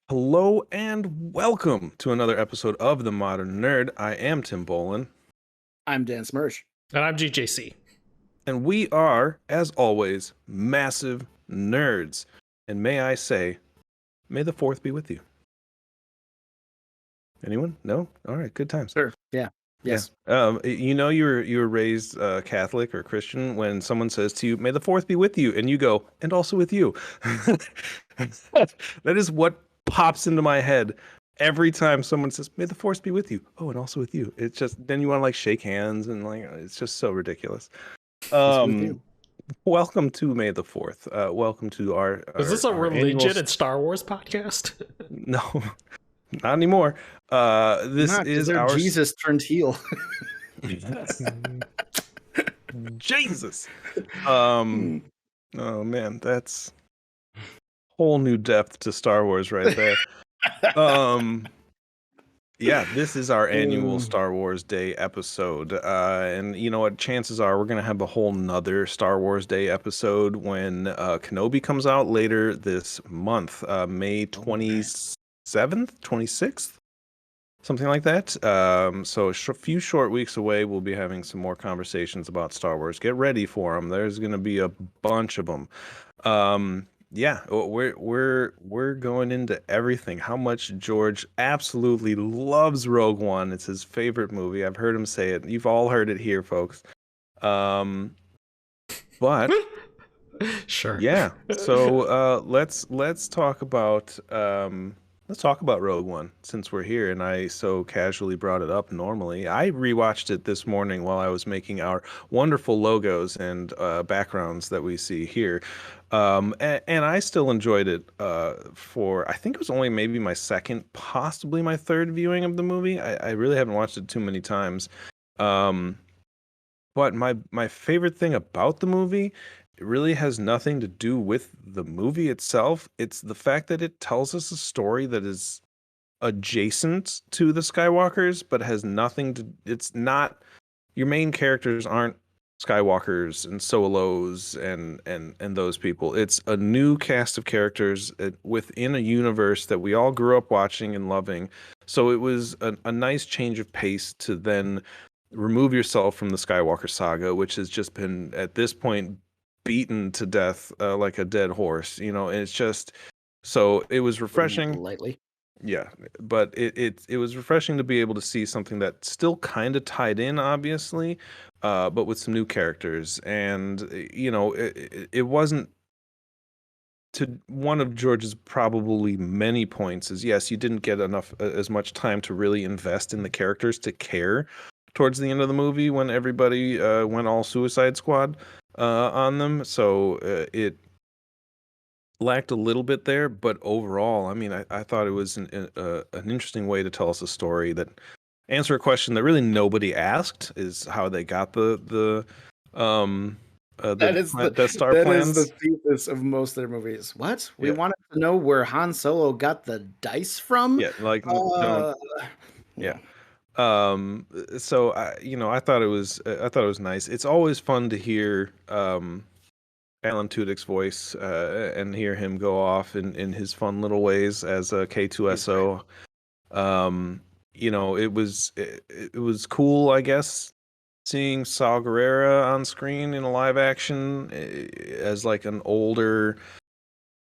Hello and welcome to another episode of The Modern Nerd. I am Tim Bolin. I'm Dan Smirch. And I'm GJC. And we are, as always, massive nerds. And may I say, may the 4th be with you. Anyone? No? All right, good times. Sure. Yeah. Yes. Yeah. You were raised Catholic or Christian when someone says to you, may the 4th be with you. And you go, and also with you. That is what pops into my head every time someone says, may the force be with you. Oh, and also with you. It's just, then you want to like shake hands and like, it's just so ridiculous. Welcome to May the 4th. Welcome to our Is this a religion annual... and Star Wars podcast? No, not anymore. This is our Jesus turned heel. Jesus. Oh man, that's whole new depth to Star Wars right there. Yeah, this is our annual Star Wars Day episode. And you know what? Chances are we're going to have a whole nother Star Wars Day episode when Kenobi comes out later this month, May 27th, 26th, something like that. So a few short weeks away, we'll be having some more conversations about Star Wars. Get ready for them. There's going to be a bunch of them. Yeah, we're going into everything. How much George absolutely loves Rogue One. It's his favorite movie. I've heard him say it. You've all heard it here, folks. But sure. Yeah. So let's talk about Rogue One since we're here and I so casually brought it up. Normally, I rewatched it this morning while I was making our wonderful logos and backgrounds that we see here. And I still enjoyed it for, I think it was only maybe my second, possibly my third viewing of the movie. I really haven't watched it too many times. But my favorite thing about the movie, it really has nothing to do with the movie itself. It's the fact that it tells us a story that is adjacent to the Skywalkers, but has nothing to, it's not, your main characters aren't Skywalkers and Solos and those people. It's a new cast of characters within a universe that we all grew up watching and loving. So it was a nice change of pace to then remove yourself from the Skywalker saga, which has just been at this point beaten to death like a dead horse. You know, and it's just, so it was refreshing. Lightly. Yeah, but it was refreshing to be able to see something that still kind of tied in, obviously, but with some new characters. And you know, it wasn't, to one of George's probably many points is, yes, you didn't get enough as much time to really invest in the characters to care towards the end of the movie when everybody went all Suicide Squad on them. So it lacked a little bit there, but overall, I mean, I thought it was an interesting way to tell us a story that answer a question that really nobody asked, is how they got the Death Star plans. That is the thesis of most of their movies. What? We wanted to know where Han Solo got the dice from? Yeah, like yeah. So I thought it was nice. It's always fun to hear Alan Tudyk's voice and hear him go off in his fun little ways as a K2SO. You know, it was cool, I guess, seeing Saw Gerrera on screen in a live action as like an older,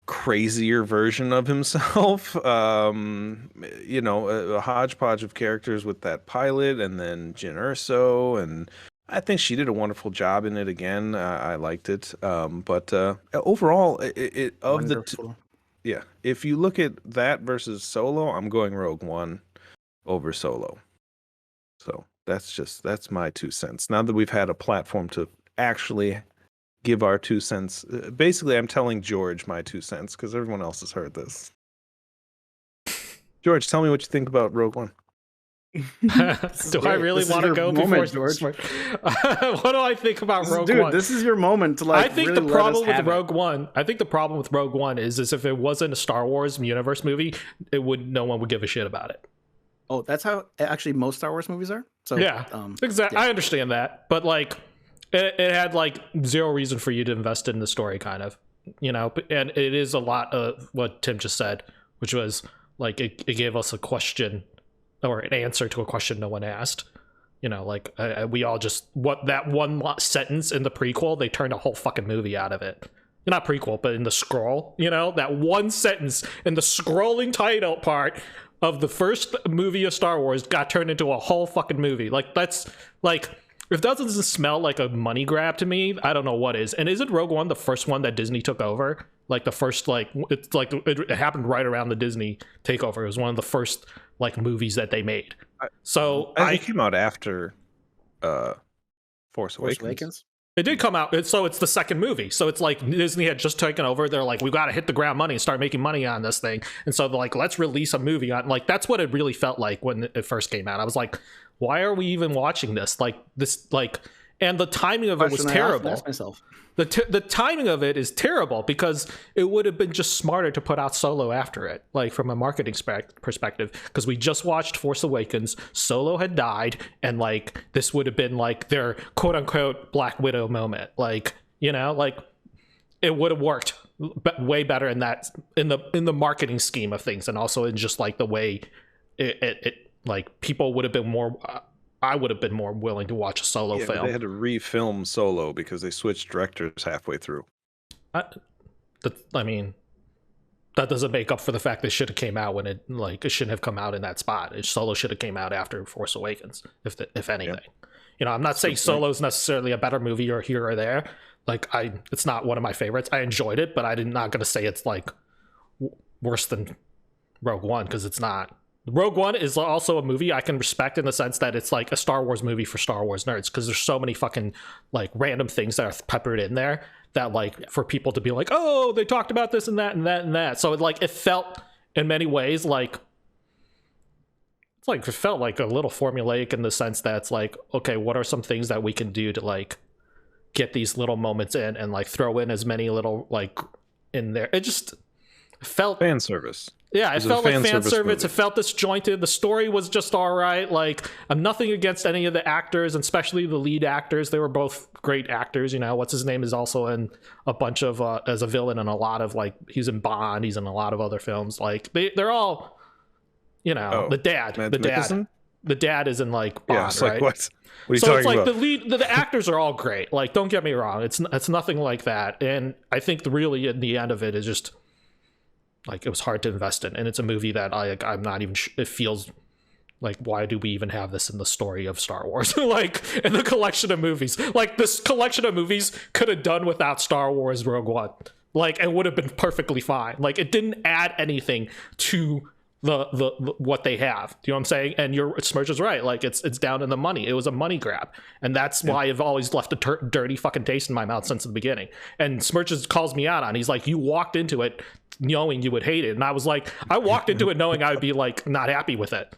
crazier version of himself. You know, a hodgepodge of characters with that pilot and then Jyn Erso, and I think she did a wonderful job in it again. I liked it. But overall, it of Wonderful. yeah, if you look at that versus Solo, I'm going Rogue One over Solo. So that's my 2 cents. Now that we've had a platform to actually give our 2 cents, basically I'm telling George my 2 cents because everyone else has heard this. George, tell me what you think about Rogue One. Do I really want to go before George? What do I think about Rogue One? This is your moment to like. I think really the problem with Rogue One. I think the problem with Rogue One is if it wasn't a Star Wars universe movie, no one would give a shit about it. Oh, that's how actually most Star Wars movies are. So yeah, exactly. Yeah. I understand that, but like, it had like zero reason for you to invest in the story, kind of, you know. And it is a lot of what Tim just said, which was Like it gave us a question or an answer to a question no one asked. You know, like we all just that one sentence in the prequel, they turned a whole fucking movie out of it. Not prequel, but in the scroll. You know, that one sentence in the scrolling title part of the first movie of Star Wars got turned into a whole fucking movie. Like that's like. If that doesn't smell like a money grab to me, I don't know what is. And isn't Rogue One the first one that Disney took over? Like the first, like it's like it happened right around the Disney takeover. It was one of the first like movies that they made. So it came out after Force Force Awakens. Awakens. It did come out, so it's the second movie. So it's like Disney had just taken over. They're like, we got to hit the ground money and start making money on this thing. And so they're like, let's release a movie on. Like that's what it really felt like when it first came out. I was like, why are we even watching this? Like this, like, and the timing of it was terrible. Ask myself. The timing of it is terrible because it would have been just smarter to put out Solo after it, like from a marketing perspective, because we just watched Force Awakens, Solo had died, and like this would have been like their quote unquote Black Widow moment. Like, you know, like it would have worked way better in that in the marketing scheme of things, and also in just like the way it like people would have been more. I would have been more willing to watch a Solo film. They had to refilm Solo because they switched directors halfway through. I mean, that doesn't make up for the fact that it should have came out when it shouldn't have come out in that spot. Solo should have came out after Force Awakens, if anything. Yeah. You know, I'm not saying Solo's necessarily a better movie or here or there. Like it's not one of my favorites. I enjoyed it, but I'm not going to say it's like worse than Rogue One because it's not. Rogue One is also a movie I can respect in the sense that it's like a Star Wars movie for Star Wars nerds because there's so many fucking like random things that are peppered in there that like for people to be like, oh, they talked about this and that and that and that. So it felt in many ways like it felt like a little formulaic in the sense that it's like, okay, what are some things that we can do to like get these little moments in and like throw in as many little like in there. It just felt fan service. Yeah, it felt like fan service. It felt disjointed. The story was just all right. Like, I'm nothing against any of the actors, and especially the lead actors. They were both great actors. You know, what's his name is also in a bunch of as a villain in a lot of like he's in Bond. He's in a lot of other films. Like they're all, you know, the dad is in like Bond, yeah, it's like, right? What are you so talking it's like about? the actors are all great. Like, don't get me wrong. It's nothing like that. And I think really in the end of it is just. Like it was hard to invest in, and it's a movie that I'm not even. It feels like why do we even have this in the story of Star Wars? Like in the collection of movies, like this collection of movies could have done without Star Wars Rogue One. Like it would have been perfectly fine. Like it didn't add anything to the what they have. Do you know what I'm saying? And your Smirch is right. Like it's down in the money. It was a money grab, and that's why I've always left a dirty fucking taste in my mouth since the beginning. And Smirch calls me out on. He's like, you walked into it knowing you would hate it, and I was like, I walked into it knowing I would be like not happy with it.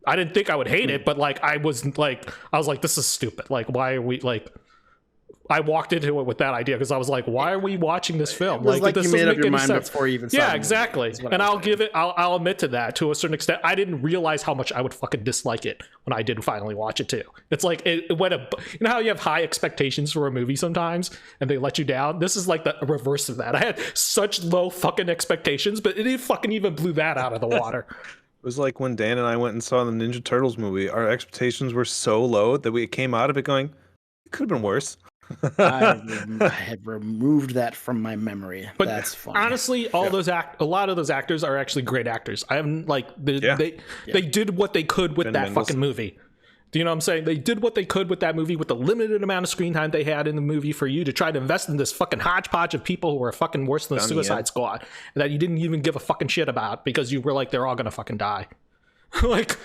I didn't think I would hate it, but like I was like, this is stupid. Like why are we like? I walked into it with that idea because I was like, why are we watching this film? It was like this you made up your mind sense. before you even saw Yeah, it. exactly. And I'll admit to that to a certain extent. I didn't realize how much I would fucking dislike it when I did finally watch it too. It's like it went you know how you have high expectations for a movie sometimes and they let you down? This is like the reverse of that. I had such low fucking expectations, but it fucking even blew that out of the water. It was like when Dan and I went and saw the Ninja Turtles movie. Our expectations were so low that we came out of it going, it could have been worse. I had removed that from my memory. But that's fine. Honestly, a lot of those actors are actually great actors. I haven't like they did what they could with that fucking movie. Do you know what I'm saying? They did what they could with that movie with the limited amount of screen time they had in the movie for you to try to invest in this fucking hodgepodge of people who were fucking worse than the Suicide Squad that you didn't even give a fucking shit about because you were like they're all gonna fucking die. Like,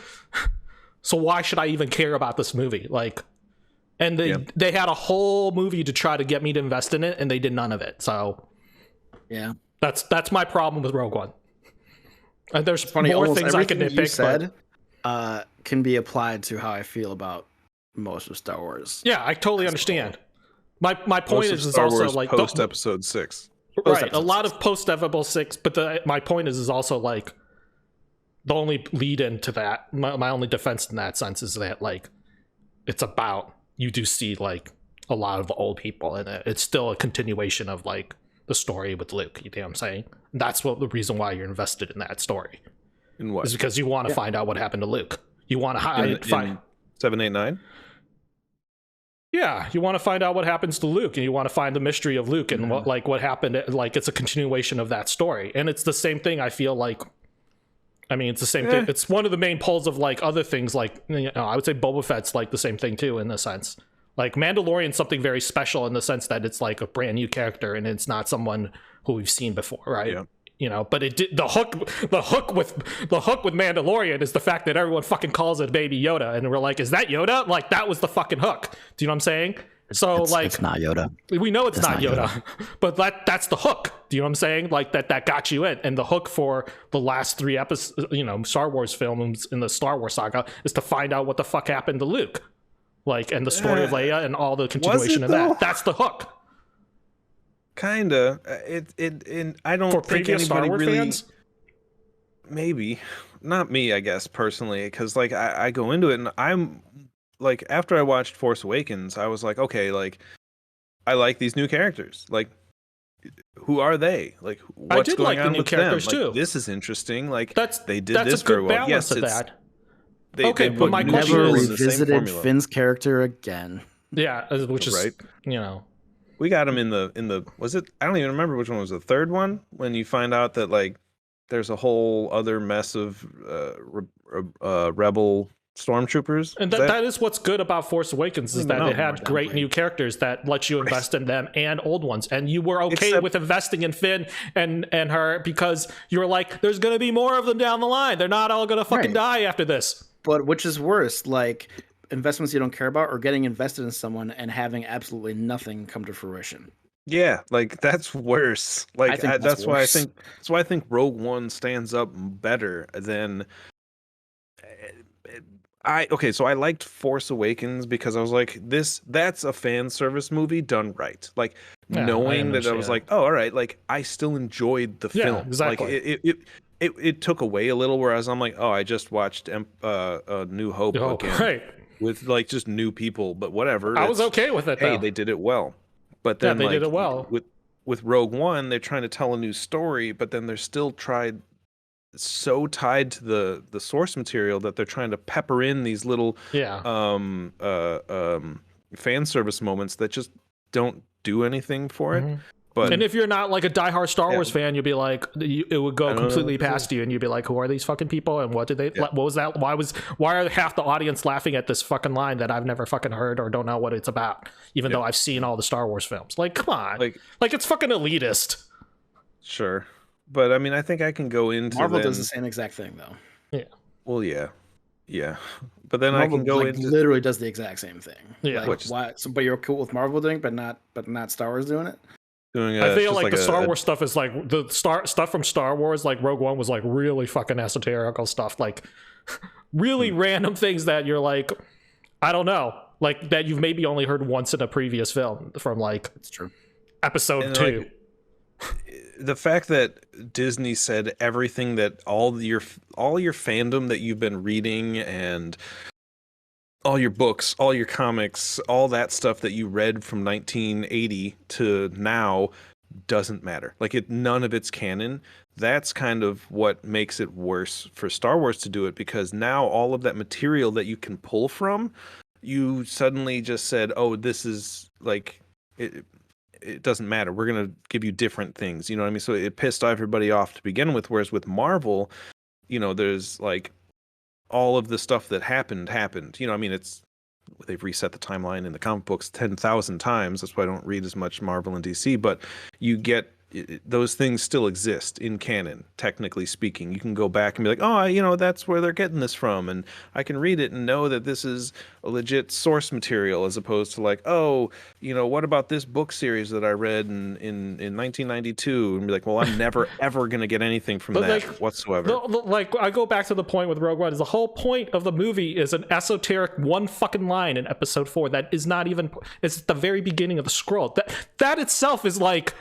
so why should I even care about this movie? Like. And they had a whole movie to try to get me to invest in it, and they did none of it. So, yeah, that's my problem with Rogue One. And there's funny, more things I can nitpick. You said, can be applied to how I feel about most of Star Wars. Yeah, I totally understand. My point is Star also Wars like post episode 6. Right, a lot of post episode 6. But my point is also like the only lead into that. My only defense in that sense is that like it's about. You do see like a lot of the old people in it. It's still a continuation of like the story with Luke. You know what I'm saying? And that's the reason why you're invested in that story. In what? Is because you want to find out what happened to Luke. You want to In find 789? Yeah, you want to find out what happens to Luke, and you want to find the mystery of Luke and what happened. Like, it's a continuation of that story, and it's the same thing. I feel like, I mean, it's the same thing. It's one of the main pulls of like other things. Like, I would say Boba Fett's like the same thing too, in a sense. Like Mandalorian's something very special in the sense that it's like a brand new character, and it's not someone who we've seen before, right? Yeah. But it did, the hook with Mandalorian is the fact that everyone fucking calls it Baby Yoda, and we're like, is that Yoda? Like, that was the fucking hook. Do you know what I'm saying? So it's not Yoda. We know it's not Yoda, but that's the hook. Do you know what I'm saying? Like that got you in, and the hook for the last 3 episodes, Star Wars films in the Star Wars saga is to find out what the fuck happened to Luke, like, and the story of Leia and all the continuation of that. That's the hook. Kinda. I don't for think previous Star Wars really, fans. Maybe not me, I guess personally, because like I go into it and I'm like, after I watched Force Awakens, I was like, okay, like I like these new characters. Like, who are they? Like, what's going on with them? Like, this is interesting. Like, they did this very well. Yes, it's that. They but my question never is, revisited Finn's character again. Yeah, which is right. We got him in the was it? I don't even remember which one was the third one, when you find out that like there's a whole other mess of rebel stormtroopers. And that is what's good about Force Awakens, is that it had great new characters that let you invest in them, and old ones, and you were okay with investing in Finn and her, because you were like, there's gonna be more of them down the line. They're not all gonna fucking die after this. But which is worse, like investments you don't care about, or getting invested in someone and having absolutely nothing come to fruition? Yeah, like that's worse. Like that's why I think Rogue One stands up better than so I liked Force Awakens because I was like, that's a fan service movie done right. Like, knowing that I was like, oh, all right, like I still enjoyed the film. Exactly. Like it took away a little, whereas I'm like, oh, I just watched New Hope again. Right. With like just new people, but whatever. I was okay with it. Hey, they did it well. But then they did it well. With Rogue One, they're trying to tell a new story, but then they're still so tied to the source material that they're trying to pepper in these little fan service moments that just don't do anything for it. But, and if you're not like a diehard Star Wars fan, you'd be like, it would go completely past you, and you'd be like, who are these fucking people, and what did they? What was that? Why are half the audience laughing at this fucking line that I've never fucking heard or don't know what it's about, even though I've seen all the Star Wars films? Like, come on, like it's fucking elitist. Sure, but I mean, I think I can go into Marvel does the same exact thing though. Yeah. Well, yeah. But then Marvel, I can go into literally does the exact same thing. Yeah. Like, why? So, but you're cool with Marvel doing, but not Star Wars doing it. I feel like the Star Wars stuff is like the stuff from Star Wars, like Rogue One was like really fucking esoterical stuff, like really random things that you're like, I don't know, like that you've maybe only heard once in a previous film from like it's true episode 2. The fact that Disney said everything that all your fandom that you've been reading, and all your books, all your comics, all that stuff that you read from 1980 to now doesn't matter. Like, none of it's canon. That's kind of what makes it worse for Star Wars to do it, because now all of that material that you can pull from, you suddenly just said, oh, this is like, it doesn't matter. We're going to give you different things. You know what I mean? So it pissed everybody off to begin with. Whereas with Marvel, there's like, all of the stuff that happened. I mean, they've reset the timeline in the comic books 10,000 times. That's why I don't read as much Marvel and DC, but you get those things still exist in canon, technically speaking. You can go back and be like, oh, that's where they're getting this from, and I can read it and know that this is a legit source material, as opposed to like, oh, what about this book series that I read in 1992, and be like, well, I'm never ever gonna get anything from that whatsoever. Like, I go back to the point with Rogue One, is the whole point of the movie is an esoteric one fucking line in episode 4 that is not even, it's at the very beginning of the scroll. That itself is like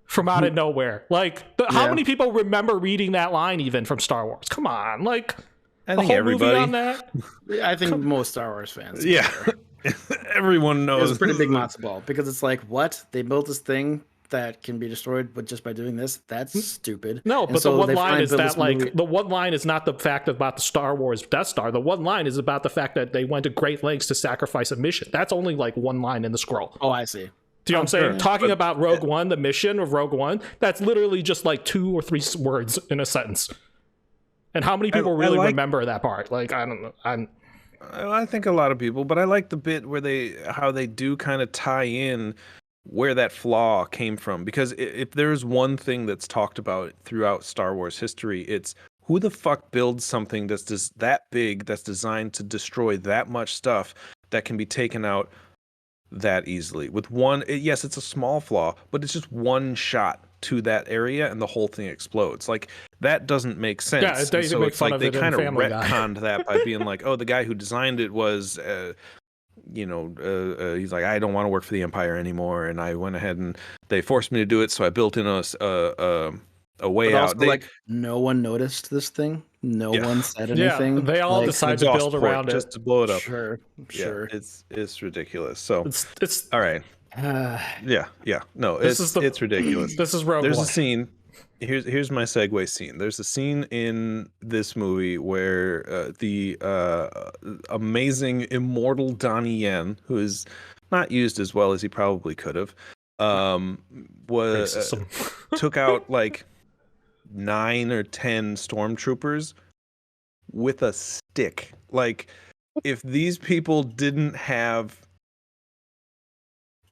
from out of nowhere. Like, how many people remember reading that line even from Star Wars? Come on, like, I think everybody on that. I think most Star Wars fans. Yeah, everyone knows. It's a pretty big matzo ball, because it's like, what? They built this thing that can be destroyed, but just by doing this, that's stupid. No, And but so the one they line finally is built that this movie- the one line is not the fact about the Star Wars Death Star. The one line is about the fact that they went to great lengths to sacrifice a mission. That's only like one line in the scroll. Oh, I see. Do you know what I'm saying? Sure. Talking about Rogue One, the mission of Rogue One, that's literally just like 2 or 3 words in a sentence. And how many people really remember that part? Like, I don't know. I think a lot of people, but I like the bit where how they do kind of tie in where that flaw came from. Because if there's one thing that's talked about throughout Star Wars history, it's who the fuck builds something that's just that big, that's designed to destroy that much stuff that can be taken out that easily with one. Yes, it's a small flaw, but it's just one shot to that area and the whole thing explodes. Like, that doesn't make sense. Yeah, they so make it's fun like of they it in kind of Family Guy. retconned that by being like, oh, the guy who designed it was he's like, I don't want to work for the Empire anymore, and I went ahead and they forced me to do it, so I built in a way But out. also, like, no one noticed this thing. No one said anything. Yeah, they all like, decided to build around just it. to blow it up. Sure. It's ridiculous. So It's all right. Yeah. No, it's ridiculous. This is Rogue There's One. a scene. Here's my segue scene. There's a scene in this movie where the amazing immortal Donnie Yen, who is not used as well as he probably could have, was took out like 9 or 10 stormtroopers with a stick. Like, if these people didn't have,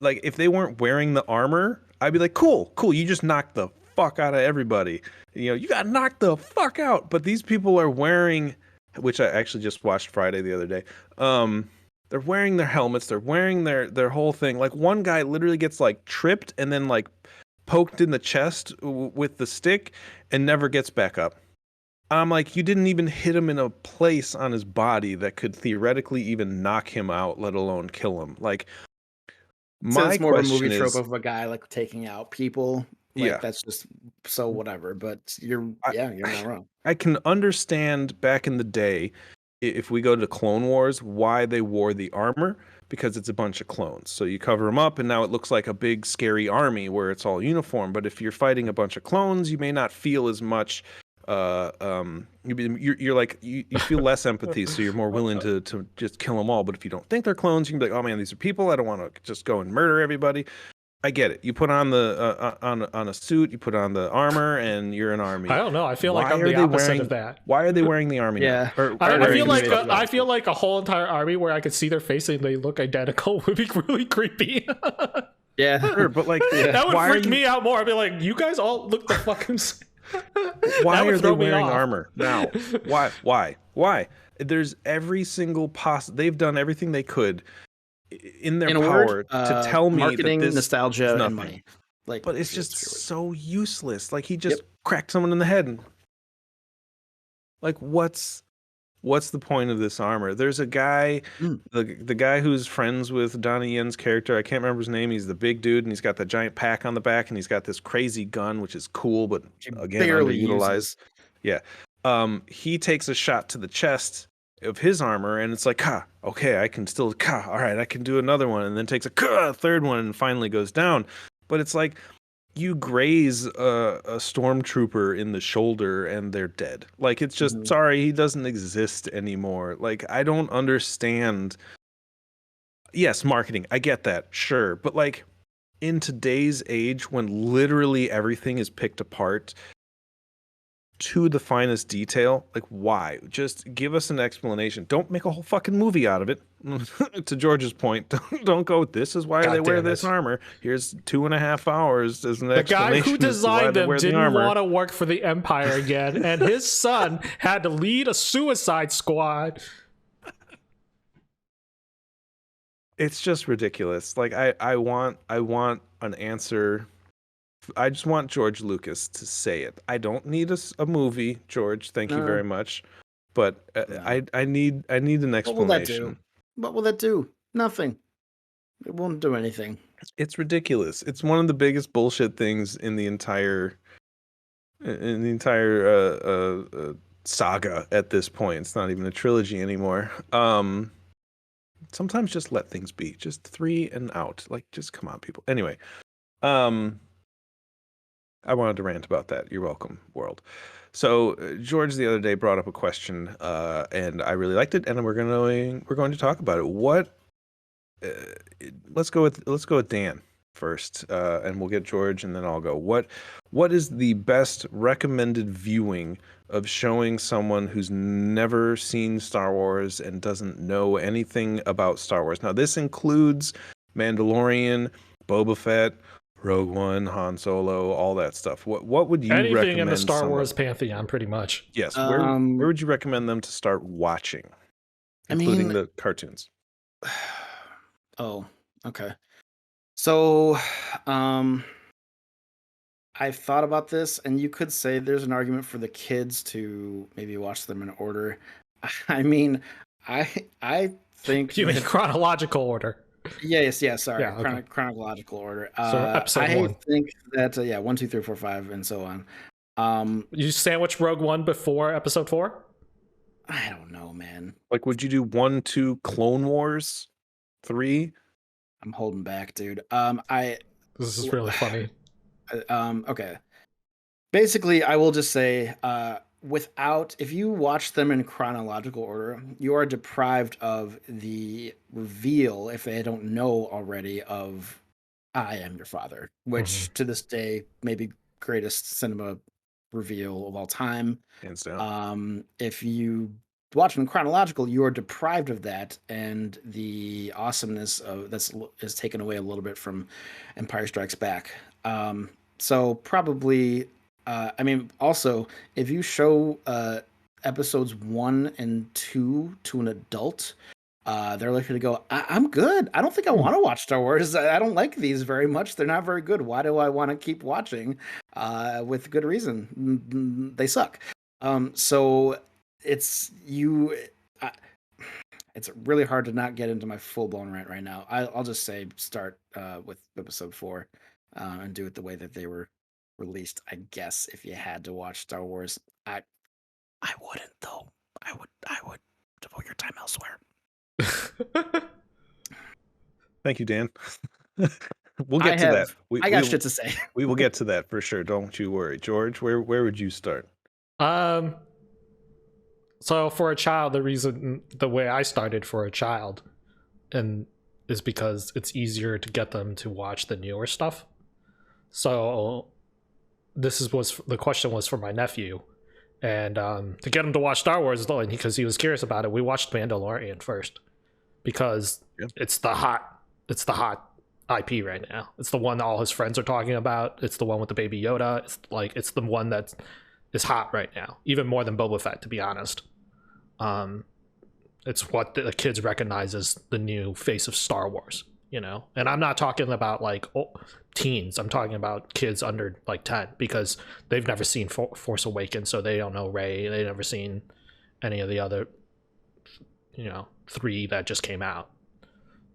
like, if they weren't wearing the armor, I'd be like, cool, you just knocked the fuck out of everybody. You got knocked the fuck out. But these people are wearing, which I actually just watched Friday the other day. They're wearing their helmets. They're wearing their whole thing. Like, one guy literally gets like tripped and then like poked in the chest with the stick and never gets back up. I'm like, you didn't even hit him in a place on his body that could theoretically even knock him out, let alone kill him. Like, so it's more of a question movie trope is, of a guy like taking out people. Like, yeah, that's just so whatever. But you're not wrong. I can understand back in the day, if we go to Clone Wars, why they wore the armor, because it's a bunch of clones. So you cover them up and now it looks like a big scary army where it's all uniform. But if you're fighting a bunch of clones, you may not feel as much. You're like, you feel less empathy, so you're more willing to just kill them all. But if you don't think they're clones, you can be like, oh man, these are people. I don't want to just go and murder everybody. I get it. You put on the on a suit, you put on the armor, and you're an army. I don't know. I feel like I'm the opposite of that. Why are they wearing the army? Yeah. I feel like a whole entire army where I could see their face and they look identical would be really creepy. Yeah, sure, but like, that would freak me out more. I'd be like, you guys all look the fucking same. Why are they wearing armor now? Why? There's every single they've done everything they could in their power to tell me marketing, that this nostalgia, is and money. Like, but it's just so useless. Like, he just cracked someone in the head. And, like, what's the point of this armor? There's a guy, the guy who's friends with Donnie Yen's character. I can't remember his name. He's the big dude, and he's got the giant pack on the back, and he's got this crazy gun, which is cool, but again, underutilized. Yeah. He takes a shot to the chest of his armor, and it's like, okay, I can still, all right, I can do another one, and then takes a third one, and finally goes down. But it's like, you graze a stormtrooper in the shoulder and they're dead. Like, it's just, sorry, he doesn't exist anymore. Like, I don't understand. Yes, marketing, I get that, sure. But like, in today's age, when literally everything is picked apart to the finest detail, like, why? Just give us an explanation. Don't make a whole fucking movie out of it. To George's point, don't go, this is why they wear this armor. Here's 2.5 hours as an explanation. The guy who designed them didn't want to work for the Empire again, and his son had to lead a suicide squad. It's just ridiculous. Like, I want an answer. I just want George Lucas to say it. I don't need a movie, George. Thank you very much. But I need an explanation. What will that do? Nothing. It won't do anything. It's ridiculous. It's one of the biggest bullshit things in the entire saga at this point. It's not even a trilogy anymore. Sometimes just let things be. Just 3 and out. Like, just come on, people. Anyway, I wanted to rant about that. You're welcome, world. So George the other day brought up a question, and I really liked it, and we're going to talk about it. Uh, let's go with Dan first, and we'll get George, and then I'll go. What is the best recommended viewing of showing someone who's never seen Star Wars and doesn't know anything about Star Wars? Now, this includes Mandalorian, Boba Fett, Rogue One, Han Solo, all that stuff. What would you Anything recommend in the Star someone? Wars pantheon, pretty much. Yes, where would you recommend them to start watching, including the cartoons? Oh, okay. So, I've thought about this, and you could say there's an argument for the kids to maybe watch them in order. I mean, I think You mean chronological order? yes, sorry, Yeah, okay. chronological order. So episode I 1. think that 1, 2, 3, 4, 5, and so on. You sandwich Rogue One before episode 4? I don't know, man. Like, would you do 1, 2, Clone Wars, 3? I'm holding back, dude. This is really funny. Okay. Basically, I will just say, if you watch them in chronological order, you are deprived of the reveal, if they don't know already, of I am your father, which to this day, maybe greatest cinema reveal of all time. Hands down. If you watch them chronological, you are deprived of that, and the awesomeness of is taken away a little bit from Empire Strikes Back. So probably, also, if you show episodes 1 and 2 to an adult, they're likely to go, I'm good. I don't think I want to watch Star Wars. I don't like these very much. They're not very good. Why do I want to keep watching? With good reason. They suck. So it's really hard to not get into my full-blown rant right now. I'll just say start with episode 4 and do it the way that they were released. I guess if you had to watch Star Wars, I wouldn't though. I would devote your time elsewhere. Thank you, Dan. We'll get to that. I got shit to say. We will get to that for sure. Don't you worry. George, where would you start? So for a child, the way I started for a child is because it's easier to get them to watch the newer stuff. So the question was for my nephew, and to get him to watch Star Wars, because he was curious about it, we watched Mandalorian first, because it's the hot IP right now. It's the one that all his friends are talking about. It's the one with the Baby Yoda. It's the one that is hot right now, even more than Boba Fett, to be honest. It's what the kids recognize as the new face of Star Wars, and I'm not talking about teens. I'm talking about kids under 10, because they've never seen Force Awakens, so they don't know Rey. They've never seen any of the other 3 that just came out.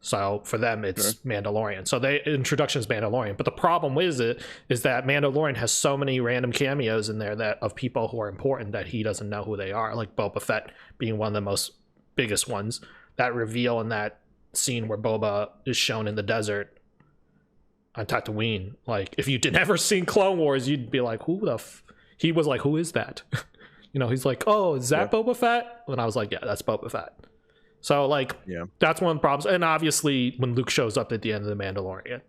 So for them, it's Mandalorian. So the introduction is Mandalorian. But the problem is that Mandalorian has so many random cameos in there of people who are important that he doesn't know who they are, like Boba Fett being one of the biggest ones. That reveal in that scene where Boba is shown in the desert on Tatooine. Like, if you'd never seen Clone Wars, you'd be like, who the he was like, who is that? He's like, oh, is that Boba Fett? And I was like, yeah, that's Boba Fett. So that's one of the problems. And obviously when Luke shows up at the end of the Mandalorian,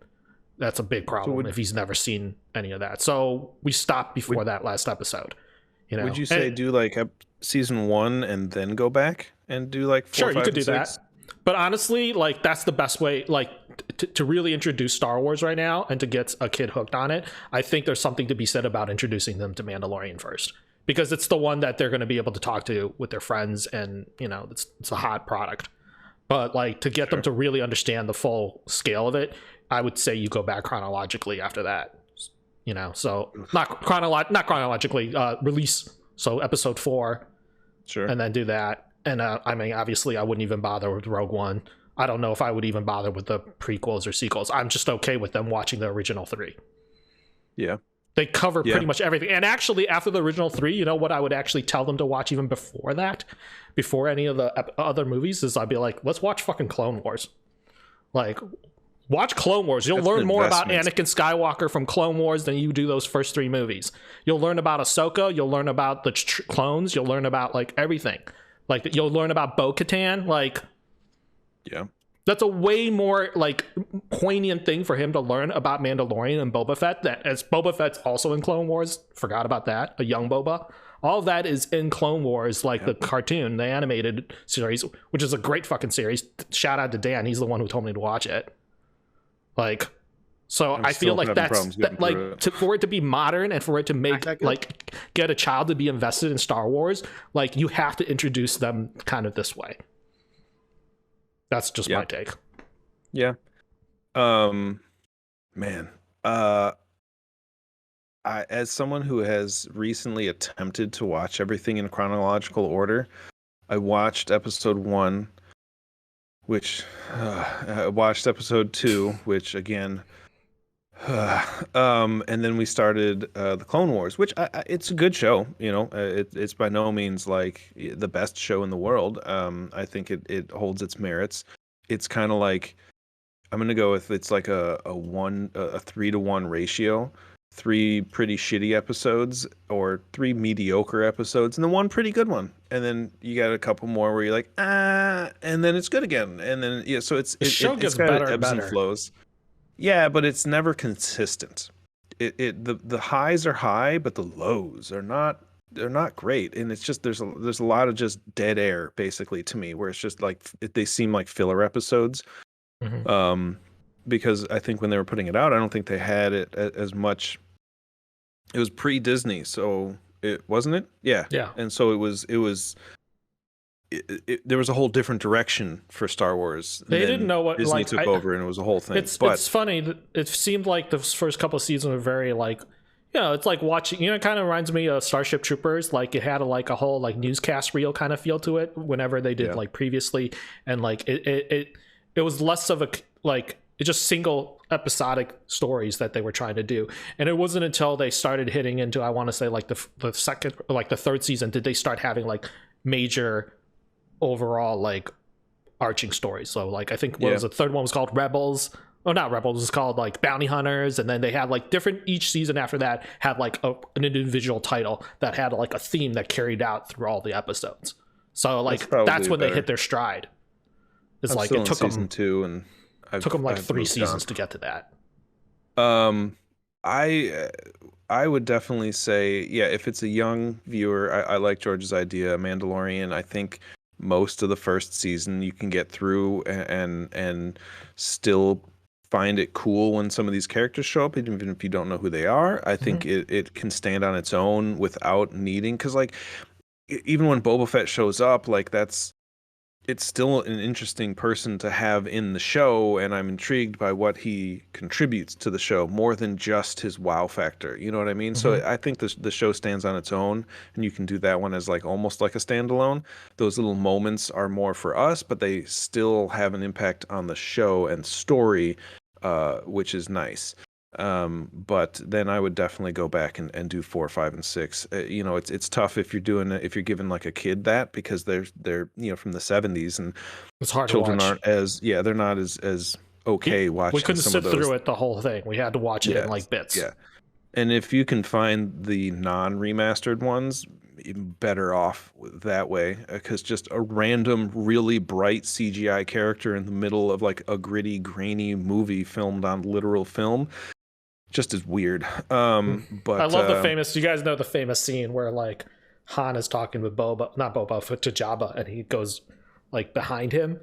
that's a big problem if he's never seen any of that. So we stopped before that last episode. Would you say do season 1 and then go back and do 4, sure, 5, you could do 6? that. But honestly, that's the best way, to really introduce Star Wars right now and to get a kid hooked on it. I think there's something to be said about introducing them to Mandalorian first, because it's the one that they're going to be able to talk to with their friends, and it's a hot product. But to get them to really understand the full scale of it, I would say you go back chronologically after that. So not chronologically, release. So episode 4, sure, and then do that. And obviously, I wouldn't even bother with Rogue One. I don't know if I would even bother with the prequels or sequels. I'm just okay with them watching the original 3. Yeah. They cover pretty much everything. And actually, after the original 3, what I would actually tell them to watch even before that, before any of the other movies, is I'd be like, let's watch fucking Clone Wars. Watch Clone Wars. You'll That's learn an more about investment. Anakin Skywalker from Clone Wars than you do those first 3 movies. You'll learn about Ahsoka. You'll learn about the clones. You'll learn about like everything. Like you'll learn about Bo-Katan. Like Yeah. that's a way more like poignant thing for him to learn about Mandalorian and Boba Fett. That as Boba Fett's also in Clone Wars. Forgot about that. A young Boba. All of that is in Clone Wars, like the cartoon, the animated series, which is a great fucking series. Shout out to Dan. He's the one who told me to watch it. Like, so I feel like that's for it to be modern and for it to make like get a child to be invested in Star Wars, like you have to introduce them kind of this way. That's just my take. Yeah. Man. As someone who has recently attempted to watch everything in chronological order, I watched episode 1, which I watched episode 2, which again, and then we started the Clone Wars, which it's a good show. You know, it's by no means like the best show in the world. I think it holds its merits. It's kind of like I'm gonna go with it's like a 3-to-1 ratio. 3 pretty shitty episodes or 3 mediocre episodes and then 1 pretty good one, and then you got a couple more where you're like and then it's good again, and then so the show gets better and ebbs and flows. Yeah, but it's never consistent. The highs are high, but the lows are not. They're not great, and it's just there's a lot of just dead air basically to me, where it's just like they seem like filler episodes. Mm-hmm. Because I think when they were putting it out, I don't think they had it as much. It was pre-Disney, so it wasn't it. Yeah. And so there was a whole different direction for Star Wars. They didn't know what Disney took over, and it was a whole thing. It's funny that it seemed like the first couple of seasons were very like, you know, it's like watching. You know, it kind of reminds me of Starship Troopers. Like it had a whole like newscast reel kind of feel to it. Whenever they did like previously, and like it was less of a like. It's just single episodic stories that they were trying to do, and it wasn't until they started hitting into, I want to say like the second, like the third season, did they start having like major overall like arching stories. So like I think what was the third one was called Rebels. Oh, not Rebels. It was called like Bounty Hunters, and then they had like different. Each season after that had like an individual title that had like a theme that carried out through all the episodes. So like that's when they hit their stride. It's like it took them season 2 and. Took them like 3 seasons to get to that. I would definitely say, yeah, if it's a young viewer, I like George's idea. Mandalorian, I think most of the first season you can get through and still find it cool when some of these characters show up, even if you don't know who they are. I think it can stand on its own without needing, because like even when Boba Fett shows up, like it's still an interesting person to have in the show, and I'm intrigued by what he contributes to the show more than just his wow factor. You know what I mean? So I think the show stands on its own, and you can do that one as like almost like a standalone. Those little moments are more for us, but they still have an impact on the show and story, which is nice. But then I would definitely go back and do 4, 5, and 6. You know, it's tough if you're giving like a kid that, because they're you know from the 70s, and it's hard children to watch. Aren't as they're not as okay watching. We couldn't some sit of those. through it the whole thing. We had to watch it in like bits. Yeah, and if you can find the non-remastered ones, even better off that way, because just a random really bright CGI character in the middle of like a gritty, grainy movie filmed on literal film just is weird. But I love the famous. You guys know the famous scene where like Han is talking with not Boba, but to Jabba, and he goes like behind him,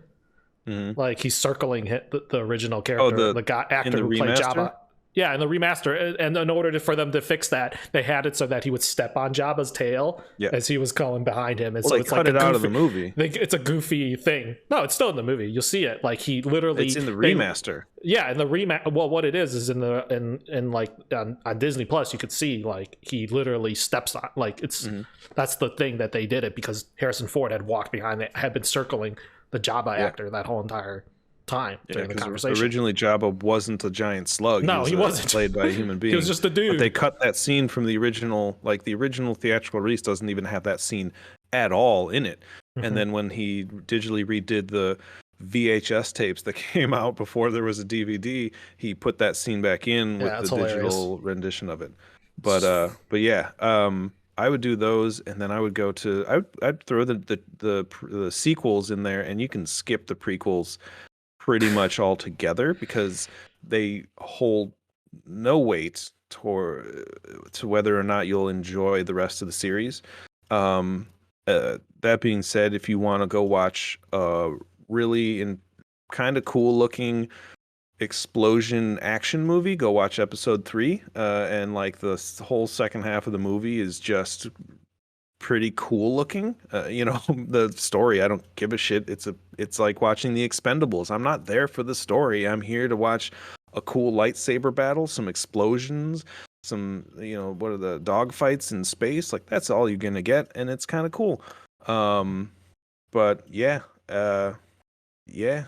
like he's circling the original character, the guy actor who played Jabba. Yeah, in the remaster, and in order for them to fix that, they had it so that he would step on Jabba's tail as he was going behind him, and so it's cut like it out of the movie. It's a goofy thing. No, it's still in the movie. You'll see it. Like he literally. It's in the remaster. In the remaster. Well, what it is in like on Disney Plus, you could see like he literally steps on. Like it's that's the thing that they did it because Harrison Ford had walked behind it, had been circling the Jabba actor that whole entire time during the conversation. Originally Jabba wasn't a giant slug. No, he wasn't played by a human being. He was just a dude. But they cut that scene from the original, like the original theatrical release doesn't even have that scene at all in it. And then when he digitally redid the VHS tapes that came out before there was a DVD, he put that scene back in with Yeah, the it's hilarious. digital rendition of it. But yeah, I would do those, and then I would go to I'd throw the sequels in there, and you can skip the prequels pretty much altogether because they hold no weight to whether or not you'll enjoy the rest of the series. That being said, if you want to go watch a really kind of cool looking explosion action movie, go watch episode 3. And like the whole second half of the movie is just pretty cool looking. The story, I don't give a shit. It's like watching the Expendables. I'm not there for the story. I'm here to watch a cool lightsaber battle, some explosions, some, what are the dog fights in space? Like that's all you're gonna get, and it's kind of cool. But yeah, yeah.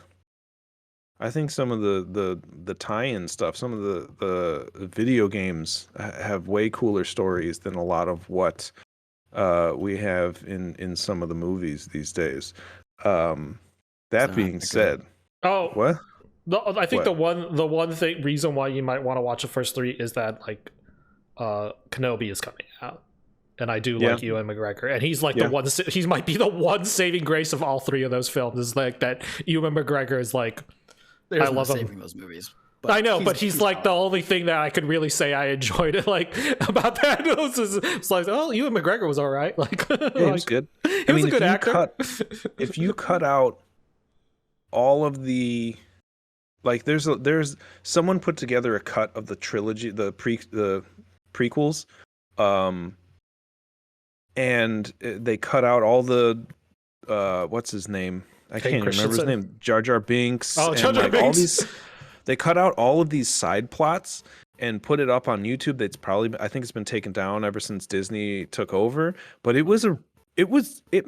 I think some of the tie-in stuff, some of the video games have way cooler stories than a lot of what we have in some of the movies these days. That being said, what? I think What? the one reason why you might want to watch the first 3 is that like Kenobi is coming out, and I do like Ewan McGregor, and he's like the one. He might be the one saving grace of all 3 of those films. Is like that Ewan McGregor is like. There's I love saving those movies. I know, but he's like the only thing that I could really say I enjoyed it like about that. It's like, oh, Ewan McGregor was all right. Like, he was good. He was a good actor. If you cut out all of the, like, there's someone put together a cut of the trilogy, the prequels, and they cut out all the what's his name? I can't even remember his name. Jar Jar Binks. Oh, Jar Jar Binks. All these, they cut out all of these side plots and put it up on YouTube. That's probably, I think it's been taken down ever since Disney took over. But it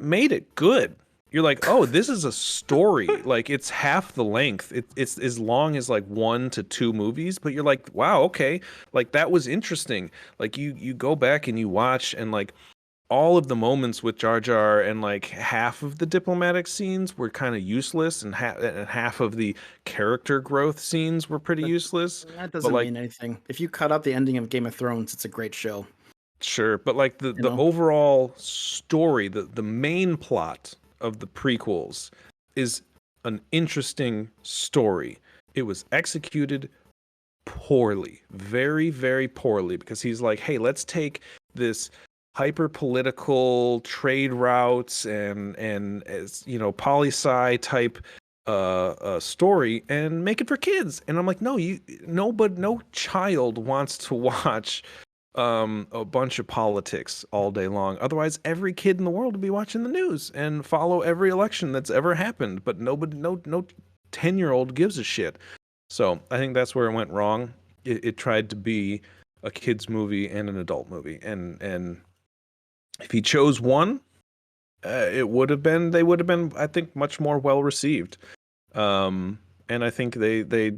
made it good. You're like, oh, this is a story. Like it's half the length. It's as long as like 1 to 2 movies. But you're like, wow, okay, like that was interesting. Like you go back and you watch, and like all of the moments with Jar Jar and like half of the diplomatic scenes were kind of useless, and half of the character growth scenes were pretty useless. That doesn't mean anything. If you cut out the ending of Game of Thrones, it's a great show. Sure, but like the overall story, the main plot of the prequels is an interesting story. It was executed poorly, very, very poorly, because he's like, hey, let's take this hyper political trade routes and poli-sci type story and make it for kids. And I'm like, no child wants to watch a bunch of politics all day long. Otherwise, every kid in the world would be watching the news and follow every election that's ever happened. But no 10-year-old gives a shit. So I think that's where it went wrong. It tried to be a kid's movie and an adult movie, and if he chose one, they would have been, I think, much more well received. And I think they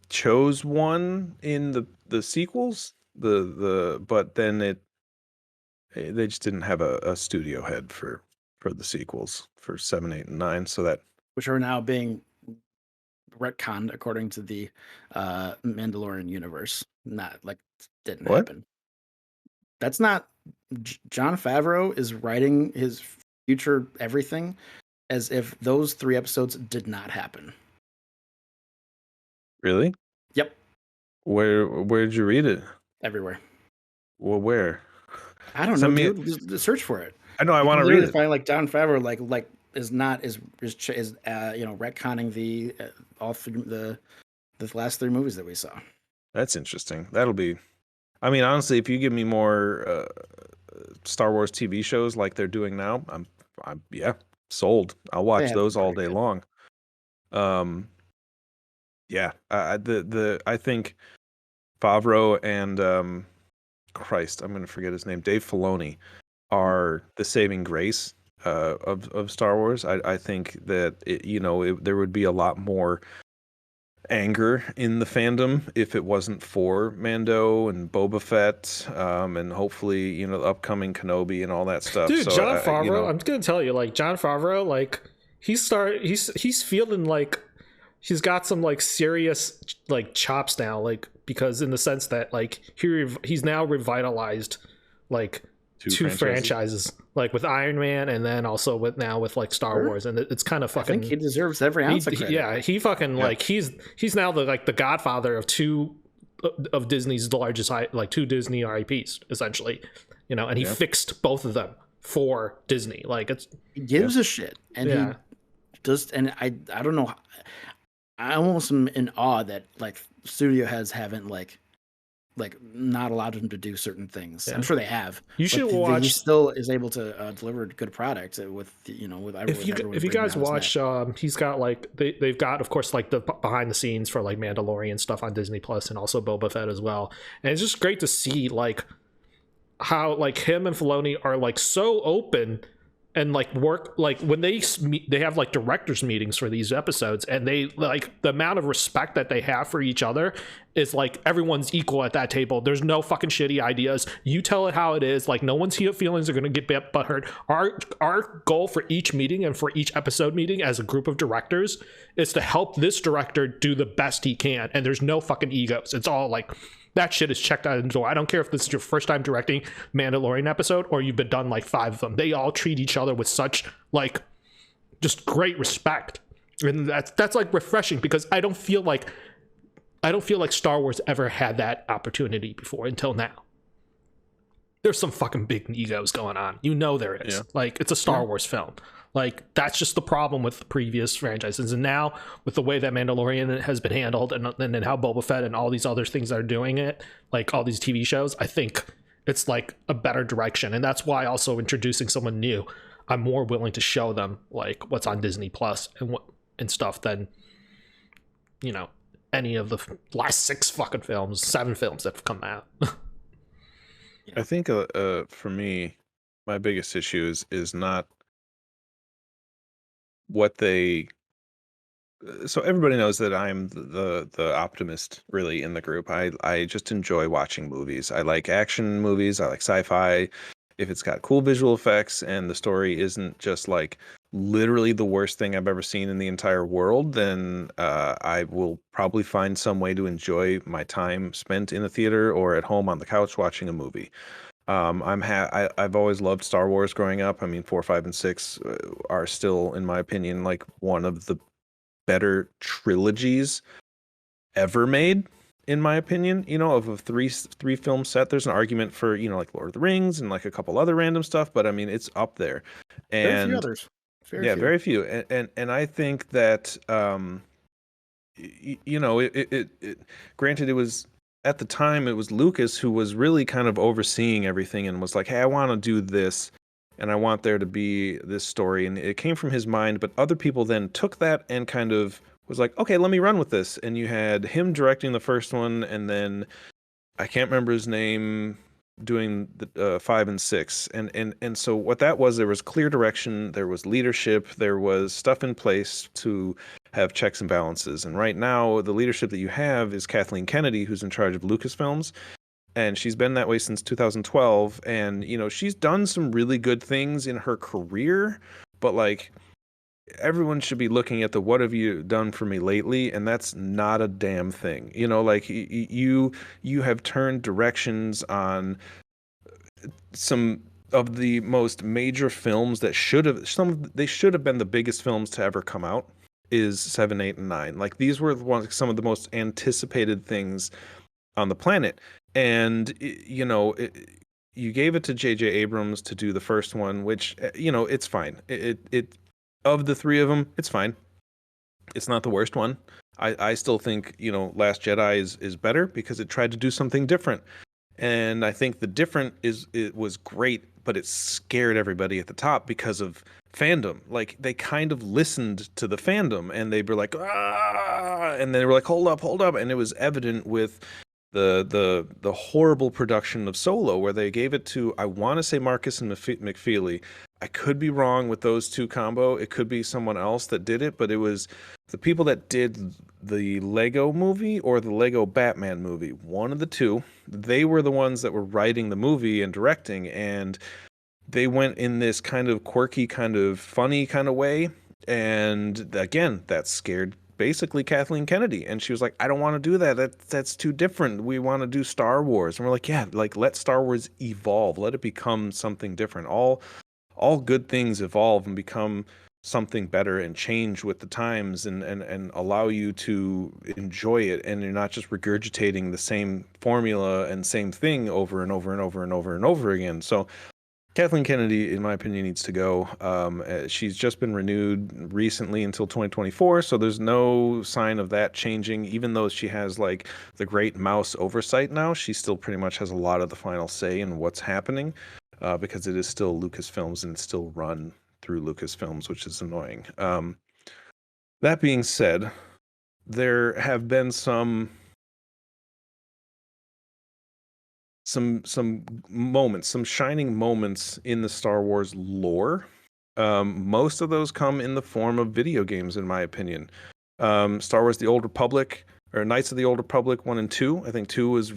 chose one in the sequels, but then they just didn't have a studio head for the sequels for 7, 8, and 9, so that, which are now being retconned according to the Mandalorian universe. Not like didn't happen. That's not. Jon Favreau is writing his future everything as if those 3 episodes did not happen. Really? Yep. Where'd you read it? Everywhere. Well, where? I don't know, dude. Just search for it. I know. I want to read it. Find like Jon Favreau like is retconning the all the last 3 movies that we saw. That's interesting. That'll be. I mean, honestly, if you give me more Star Wars TV shows like they're doing now, I'm sold. I'll watch those all day long. Yeah, I think Favreau and Christ, I'm going to forget his name, Dave Filoni, are the saving grace of Star Wars. I think that there would be a lot more anger in the fandom if it wasn't for Mando and Boba Fett, and hopefully the upcoming Kenobi and all that stuff. Dude, so, Jon Favreau, I'm just gonna tell you, like Jon Favreau, like he's feeling like he's got some like serious like chops now, like because in the sense that like he's now revitalized like two franchises, like with Iron Man and then also with like Star Wars, and it's kind of fucking. I think he deserves every ounce of credit. Yeah, he fucking like he's now the godfather of two of Disney's largest like two Disney IPs essentially, you know, and he fixed both of them for Disney. Like he gives a shit, and he does. And I don't know. I almost am in awe that like studio heads haven't like not allowed him to do certain things. I'm sure they have. You should watch. He still is able to deliver good product with with everyone. If you guys watch, he's got like they've got of course like the behind the scenes for like Mandalorian stuff on Disney Plus and also Boba Fett as well. And it's just great to see like how like him and Filoni are like so open and like work like when they have like directors meetings for these episodes, and they like the amount of respect that they have for each other is like everyone's equal at that table. There's no fucking shitty ideas. You tell it how it is. Like no one's feelings are gonna get butthurt. Our goal for each meeting and for each episode meeting as a group of directors is to help this director do the best he can, and there's no fucking egos. It's all like that shit is checked out of the door. I don't care if this is your first time directing Mandalorian episode or you've been done like 5 of them. They all treat each other with such like just great respect, and that's like refreshing because I don't feel like Star Wars ever had that opportunity before until now. There's some fucking big egos going on. You know there is. Yeah. Like it's a Star Wars film. Like that's just the problem with the previous franchises, and now with the way that Mandalorian has been handled, and then how Boba Fett and all these other things that are doing it, like all these TV shows, I think it's like a better direction, and that's why also introducing someone new, I'm more willing to show them like what's on Disney Plus and stuff than any of the last 7 films that have come out. I think for me, my biggest issue is not what they. So everybody knows that I'm the optimist really in the group. I just enjoy watching movies. I like action movies. I like sci-fi. If it's got cool visual effects and the story isn't just like literally the worst thing I've ever seen in the entire world, then I will probably find some way to enjoy my time spent in a theater or at home on the couch watching a movie. I've always loved Star Wars growing up. I mean, 4, 5, and 6 are still, in my opinion, like one of the better trilogies ever made, in my opinion. Of a three film set. There's an argument for like Lord of the Rings and like a couple other random stuff, but I mean it's up there. And very few others. Very few. And I think that granted, it was at the time it was Lucas who was really kind of overseeing everything and was like, hey, I want to do this and I want there to be this story, and it came from his mind, but other people then took that and kind of was like, okay, let me run with this. And you had him directing the first one, and then I can't remember his name doing the 5 and 6, and so what that was, there was clear direction, there was leadership, there was stuff in place to have checks and balances. And right now the leadership that you have is Kathleen Kennedy, who's in charge of Lucasfilms, and she's been that way since 2012, and she's done some really good things in her career, but like everyone should be looking at the what have you done for me lately, and that's not a damn thing. Like you have turned directions on some of the most major films that should have been the biggest films to ever come out, is 7, 8, and 9. Like these were some of the most anticipated things on the planet, and you gave it to J.J. Abrams to do the first one, which it's fine. It of the 3 of them, it's fine. It's not the worst one. I still think Last Jedi is better because it tried to do something different, and I think the different it was great, but it scared everybody at the top because of fandom. Like they kind of listened to the fandom and they were like, ah, and they were like, hold up, and it was evident with the horrible production of Solo, where they gave it to, I want to say, Marcus and McFeely. I could be wrong with those 2 combo. It could be someone else that did it, but it was the people that did the Lego movie or the Lego Batman movie. One of the 2. They were the ones that were writing the movie and directing, and they went in this kind of quirky, kind of funny kind of way. And again, that scared basically Kathleen Kennedy, and she was like, I don't want to do that. That's too different. We want to do Star Wars. And we're like, yeah, like let Star Wars evolve, let it become something different. All good things evolve and become something better and change with the times, and allow you to enjoy it, and you're not just regurgitating the same formula and same thing over and over and over and over and over again. So Kathleen Kennedy, in my opinion, needs to go. She's just been renewed recently until 2024, so there's no sign of that changing. Even though she has like the great mouse oversight now, she still pretty much has a lot of the final say in what's happening, because it is still Lucasfilms and it's still run through Lucasfilms, which is annoying. That being said, there have been some moments, some shining moments in the Star Wars lore. Most of those come in the form of video games, in my opinion. Star Wars: The Old Republic, or Knights of the Old Republic 1 and 2. I think 2 was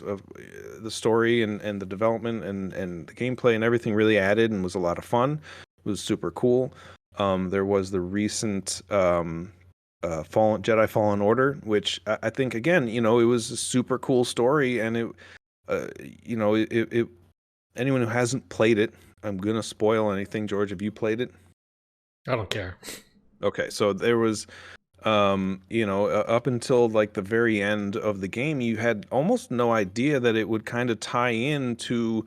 the story and the development and the gameplay and everything really added and was a lot of fun. It was super cool. There was the recent Jedi Fallen Order, which I think again, it was a super cool story, and anyone who hasn't played it, I'm gonna spoil anything. George, have you played it? I don't care. Okay, so there was, up until like the very end of the game, you had almost no idea that it would kind of tie into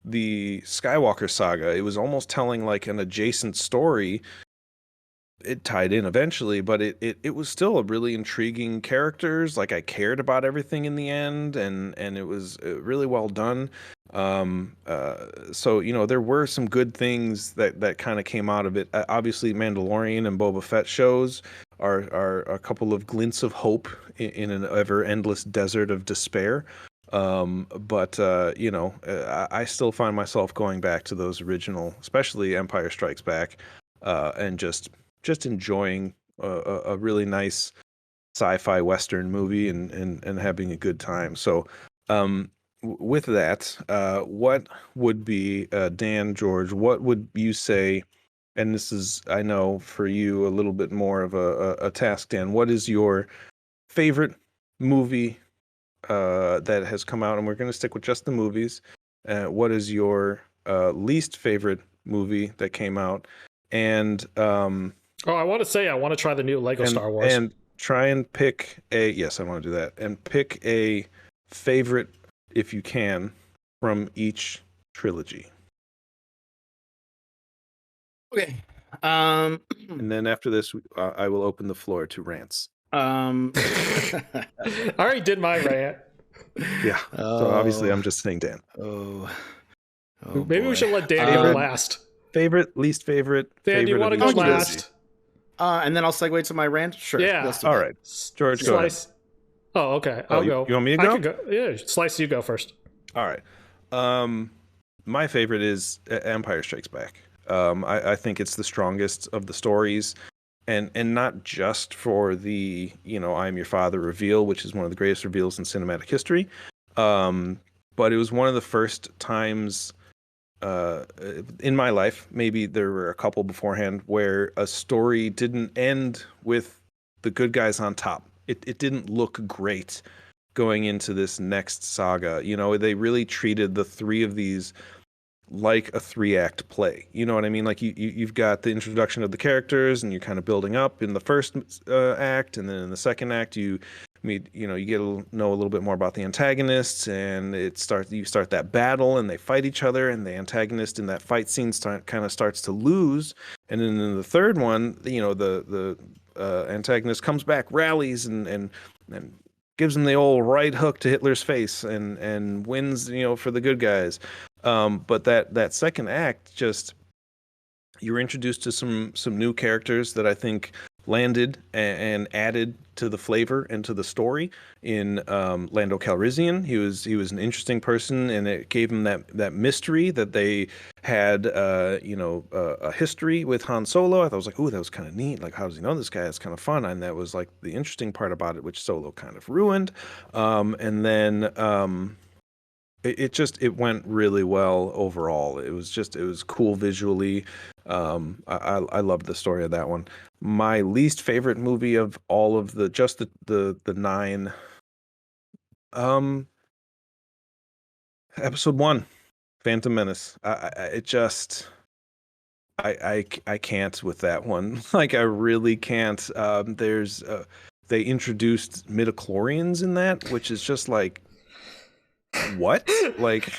the Skywalker saga. It was almost telling like an adjacent story. It tied in eventually, but it was still a really intriguing characters. Like I cared about everything in the end, and it was really well done. So there were some good things that kind of came out of it. Obviously, Mandalorian and Boba Fett shows are a couple of glints of hope in an ever endless desert of despair. But I still find myself going back to those original, especially Empire Strikes Back, and just enjoying a really nice sci-fi Western movie and having a good time. So, with that, what would be, Dan, George, what would you say? And this is, I know, for you a little bit more of a task, Dan. What is your favorite movie that has come out? And we're going to stick with just the movies. What is your least favorite movie that came out? And I want to try the new Lego Star Wars. And try and pick yes, I want to do that. And pick a favorite, if you can, from each trilogy. Okay. And then after this, I will open the floor to rants. I already did my rant. Yeah. So obviously, I'm just saying Dan. Maybe we should let Dan go last. Favorite, least favorite. Dan, do you want to go last? And then I'll segue to my rant. Sure. Yeah. All right. George, go ahead. Oh, okay. I'll go. You want me to go? I can go. Yeah, Slice, you go first. All right. My favorite is Empire Strikes Back. I think it's the strongest of the stories, and not just for the I'm your father reveal, which is one of the greatest reveals in cinematic history, but it was one of the first times in my life, maybe there were a couple beforehand, where a story didn't end with the good guys on top. It didn't look great going into this next saga. They really treated the three of these like a 3-act play. You know what I mean? Like you've got the introduction of the characters, and you're kind of building up in the first act, and then in the second act you get to know a little bit more about the antagonists, and you start that battle, and they fight each other, and the antagonist in that fight scene kind of starts to lose, and then in the third one, the antagonist comes back, rallies, and gives him the old right hook to Hitler's face, and wins for the good guys. But that second act, just you're introduced to some new characters that I think landed and added to the flavor and to the story. In Lando Calrissian, he was an interesting person, and it gave him that mystery that they had a history with Han Solo. I thought, I was like, ooh, that was kind of neat. Like, how does he know this guy? It's kind of fun, and that was like the interesting part about it, which Solo kind of ruined. And then it went really well overall. It was cool visually. I loved the story of that one. My least favorite movie of all of the nine, um, episode one, Phantom Menace. It just I can't with that one. Like I really can't. They introduced midichlorians in that, which is just like what? Like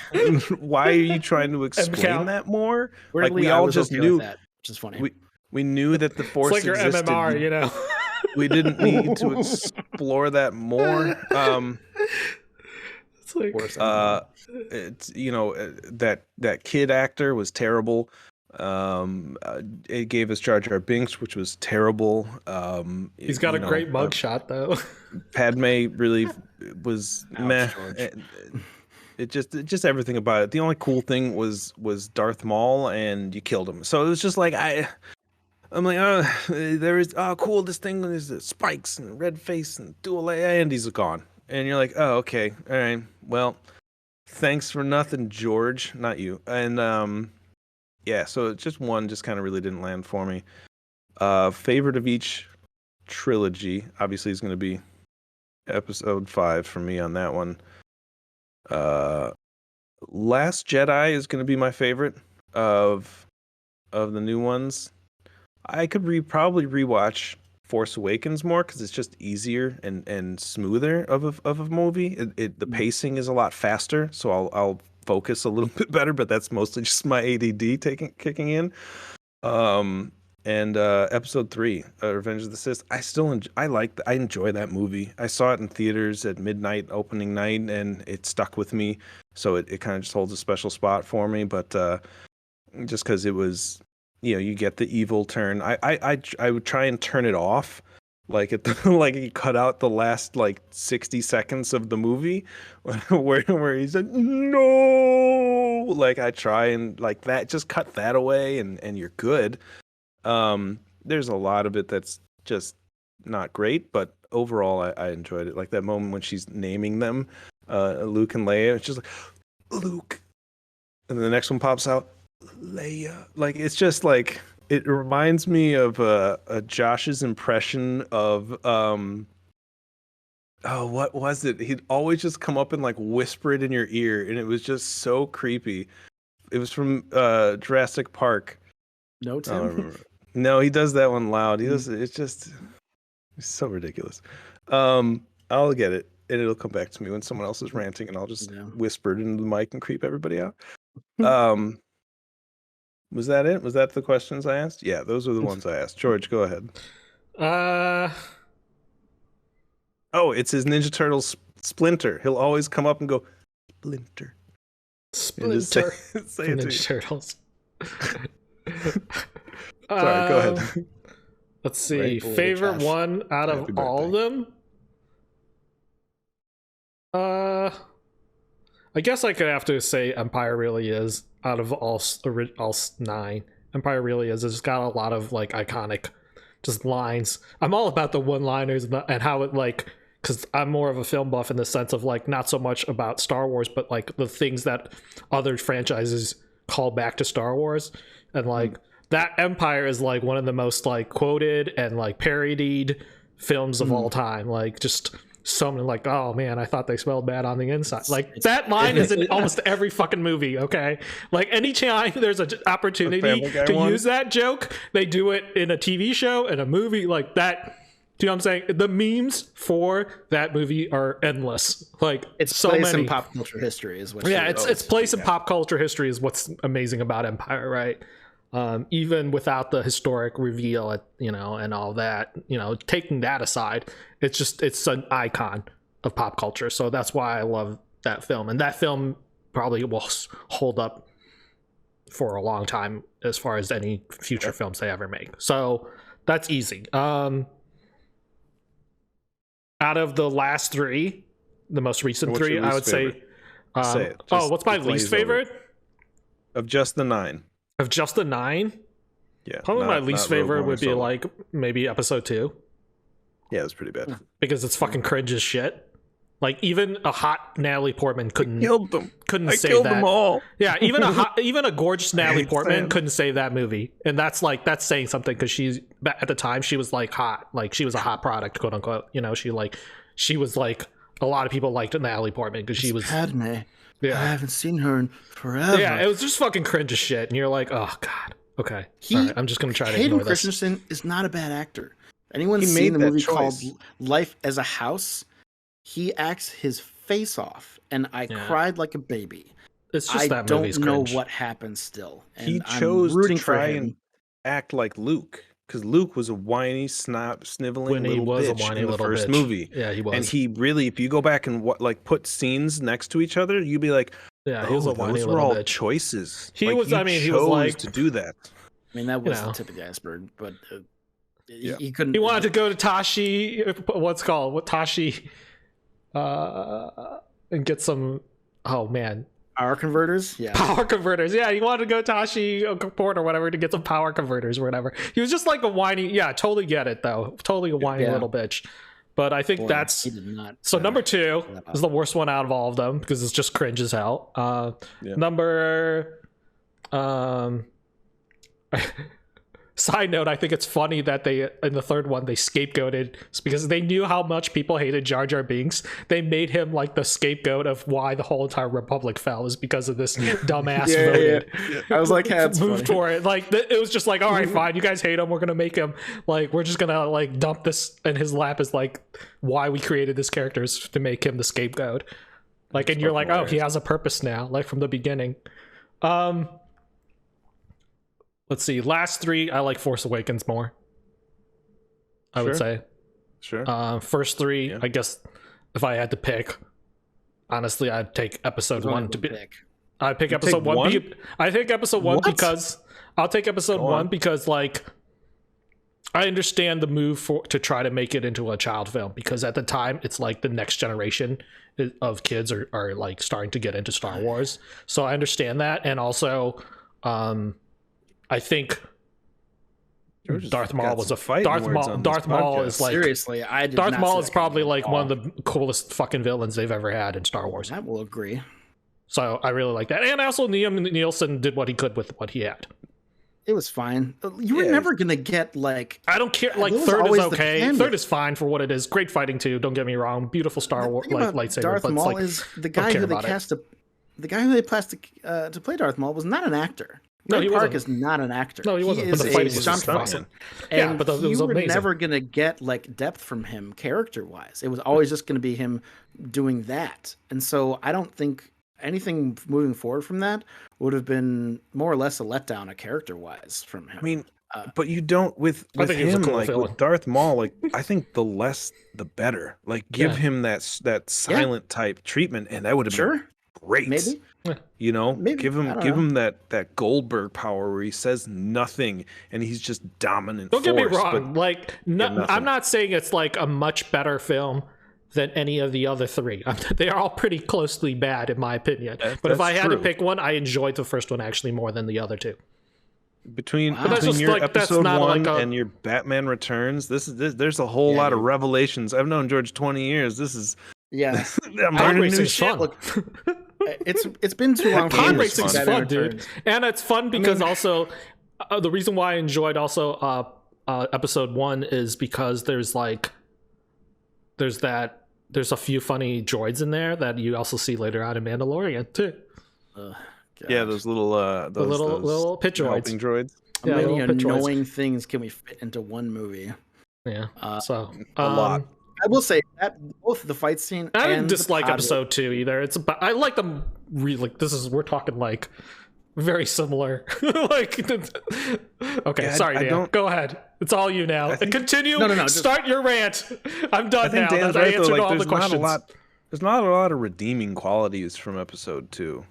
why are you trying to explain that more? Like Weirdly, we I all was just okay knew with that, which is funny. we knew that the It's force like your existed. MMR, you know. We didn't need to explore that more. It's like Worse It's that kid actor was terrible. It gave us Jar Jar Binks, which was terrible. he's got a great mugshot though. Padme really was Ouch, meh. George. It just everything about it. The only cool thing was Darth Maul, and you killed him. So it was just like I'm like, oh, there is cool. This thing is the spikes and red face and dual A, and he's gone. And you're like, oh, okay, all right. Well, thanks for nothing, George. Not you. And yeah. So just one just kind of really didn't land for me. Favorite of each trilogy, obviously, is going to be Episode 5 for me on that one. Last Jedi is going to be my favorite of the new ones. I could probably rewatch Force Awakens more because it's just easier and smoother of a movie. The pacing is a lot faster, so I'll focus a little bit better. But that's mostly just my ADD kicking in. And Episode 3, Revenge of the Sith. I enjoy that movie. I saw it in theaters at midnight opening night, and it stuck with me. So it kind of just holds a special spot for me. But just because it was, you get the evil turn. I would try and turn it off, like like you cut out the last like 60 seconds of the movie, where he said no. Like I try and like that, just cut that away, and you're good. There's a lot of it that's just not great, but overall I enjoyed it. Like that moment when she's naming them, Luke and Leia. It's just like Luke, and then the next one pops out. Leia. Like it's just like it reminds me of Josh's impression of what was it? He'd always just come up and like whisper it in your ear, and it was just so creepy. It was from Jurassic Park. No, Tim. No, he does that one loud. He does. It's so ridiculous. I'll get it, and it'll come back to me when someone else is ranting, and I'll just whisper it into the mic and creep everybody out. Was that it? Was that the questions I asked? Yeah, those are the ones I asked. George, go ahead. Oh, it's his Ninja Turtles Splinter. He'll always come up and go, Splinter. Splinter. Say it Ninja Turtles. Sorry, go ahead. Let's see. Favorite one out of all of them? I guess I could have to say Empire really is out of all 9. Empire really is. It's got a lot of like iconic just lines. I'm all about the one-liners and how it like, because I'm more of a film buff in the sense of like not so much about Star Wars, but like the things that other franchises call back to Star Wars, and like that Empire is like one of the most like quoted and like parodied films of all time. Like just something like, oh man, I thought they smelled bad on the inside. Like that line is in almost every fucking movie. Okay, like anytime there's an opportunity to use that joke, they do it in a TV show, in a movie like that. Do you know what I'm saying? The memes for that movie are endless. Like it's so place many. In pop culture history is what. Yeah, it's place in pop culture history is what's amazing about Empire, right? Even without the historic reveal, and all that, taking that aside, it's an icon of pop culture. So that's why I love that film, and that film probably will hold up for a long time as far as any future films they ever make. So that's easy. Out of the last 3, the most recent 3, I would say. Say it. What's my least favorite? Of just the 9. Of just the 9? Yeah. Probably my least favorite would be like maybe Episode 2. Yeah, it's pretty bad. Because it's fucking cringe as shit. Like even a hot Natalie Portman couldn't Killed them. couldn't I save killed that. them all. Yeah, even a gorgeous Natalie hate Portman Sam. couldn't save that movie, and that's saying something because she's at the time she was like hot, like she was a hot product, quote unquote. You know, she was like a lot of people liked Natalie Portman because she was Padme. Yeah. I haven't seen her in forever. Yeah, it was just fucking cringe as shit, and you're like, oh god, okay, all right, I'm just gonna try to Hayden ignore this. Christensen is not a bad actor. Anyone He seen made the that movie choice. called Life as a House? He acts his face off, and I cried like a baby. It's just I that don't movie's know cringe. what happens still. And He I'm chose to rooting for try him. and act like Luke, because Luke was a whiny, sniveling When he little was a bitch whiny in the little first bitch. movie. Yeah, he was. And he really, if you go back and put scenes next to each other, you'd be like, Yeah, he was a whiny those were little all bitch. choices. He Like, was- you I mean, he was chose like- to do that. I mean, that was know. the tip of the iceberg, but Yeah. he couldn't. He wanted to go to Tashi, Tashi, and get some. Oh man, Power converters, yeah. power converters. Yeah, he wanted to go Tashi port or whatever to get some power converters or whatever. He was just like a whiny. Yeah, totally get it though. Totally a whiny Yeah. little bitch. But I think Boy, that's he did not. so. Number 2 Yeah. is the worst one out of all of them because it's just cringe as hell. Yeah. Number. Side note, I think it's funny that they, in the third one, they scapegoated because they knew how much people hated Jar Jar Binks. They made him like the scapegoat of why the whole entire Republic fell is because of this dumbass voted. I was like, yeah, it's Moved funny. for it. Like it was just like, all right, fine, you guys hate him. We're gonna make him like we're just gonna like dump this in his lap as like why we created this character is to make him the scapegoat. Like, and you're like, oh, he has a purpose now, like from the beginning. Let's see. Last 3, I like Force Awakens more. I would say. Sure. First 3, Yeah. I guess if I had to pick, honestly, I'd take episode 1 to be. Pick. I'd pick You episode take 1. one? I think episode 1 What? because I'll take episode Go 1 on. because like I understand the move to try to make it into a child film because at the time it's like the next generation of kids are like starting to get into Star Wars. So I understand that, and also I think George has Darth Maul got was some a fighting Darth words Maul. on this Darth Maul podcast. is like Seriously, I did Darth not Maul see is that probably coming like at one of all. the coolest fucking villains they've ever had in Star Wars. I will agree. So I really like that, and also Liam Nielsen did what he could with what he had. It was fine. You were Yeah. never gonna get like. I don't care. Like It was third is always the okay. cameo. Third is fine for what it is. Great fighting too. Don't get me wrong. Beautiful Star Wars The thing like about lightsaber. Darth but Maul it's like is the guy care who they about it. cast the guy who they cast to play Darth Maul was not an actor. No, Ray he Park wasn't. is not an actor. No, he wasn't, He but is the a fighting was stunt just person. awesome. Yeah, And but it was you were amazing. never gonna get like depth from him character wise. It was always just gonna be him doing that. And so I don't think anything moving forward from that would have been more or less a letdown, character wise from him. I mean, but you don't with I think he was a him cool like villain. with Darth Maul. Like I think the less the better. Like give Yeah. him that silent type treatment, and that would have been sure, great. maybe. You know, Maybe. give I him don't know. that Goldberg power where he says nothing and he's just dominant. Don't get me force, wrong. but Like nothing. I'm not saying it's like a much better film than any of the other 3. They are all pretty closely bad in my opinion. But if I that's had to true. pick one, I enjoyed the first one actually more than the other 2. between But that's between just your like- that's episode not 1 like a- and your Batman Returns, there's a whole lot of revelations. I've known George 20 years. This is Yeah, I'm Pod learning new racing's shit. fun. Look, it's been too long. for Pod me to racing's see fun, Batman dude, Returns. and it's fun because also the reason why I enjoyed also episode 1 is because there's a few funny droids in there that you also see later on in Mandalorian too. Ugh, Yeah, God. those little The little pit droids. helping droids. How Yeah, many little pit droids. annoying things can we fit into one movie? Yeah. So A lot. I will say that both the fight scene I didn't and the dislike pod- episode 2 either. It's about, I like them really. We're talking like very similar. Like okay, Yeah, sorry, I Dan. don't- Go ahead. It's all you now. think- Continue. No, just- Start your rant. I'm I done think now. Dan's I right though. answered Like, all the there's not a questions. lot. There's not a lot of redeeming qualities from episode 2.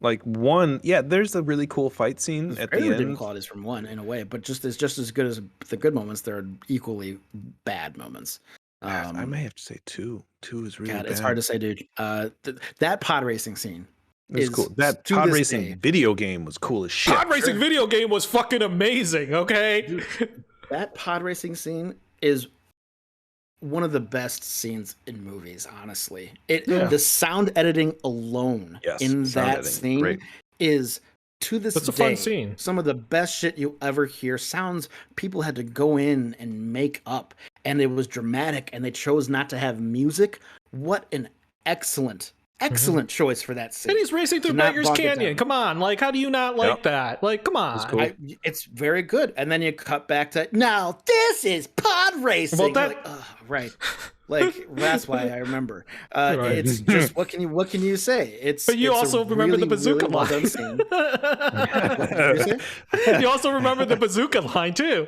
Like 1, yeah, there's a really cool fight scene at very the redeeming end. qualities from one in a way, but just as good as the good moments, there are equally bad moments. I may have to say 2. 2 is really God, bad. it's hard to say, dude. That pod racing scene It's is cool. That to pod this racing day- video game was cool as shit. Pod racing video game was fucking amazing. Okay. That pod racing scene is one of the best scenes in movies, honestly. Yeah. The sound editing alone Yes, in sound that editing, scene great. is, to this That's a day, fun scene. some of the best shit you'll ever hear. Sounds people had to go in and make up, and it was dramatic, and they chose not to have music. What an excellent choice for that scene. And he's racing through To not Beggars bog it Canyon. down. Come on, like, how do you not like Yep. that? Like, come on. That's cool. It's very good. And then you cut back to, now this is pod racing. Well, You're that- like, oh, right. Like, that's why I remember. Right. It's just, what can you say? But you it's a also remember the really, bazooka really well-done line. scene. What did you say? You also remember the bazooka line too.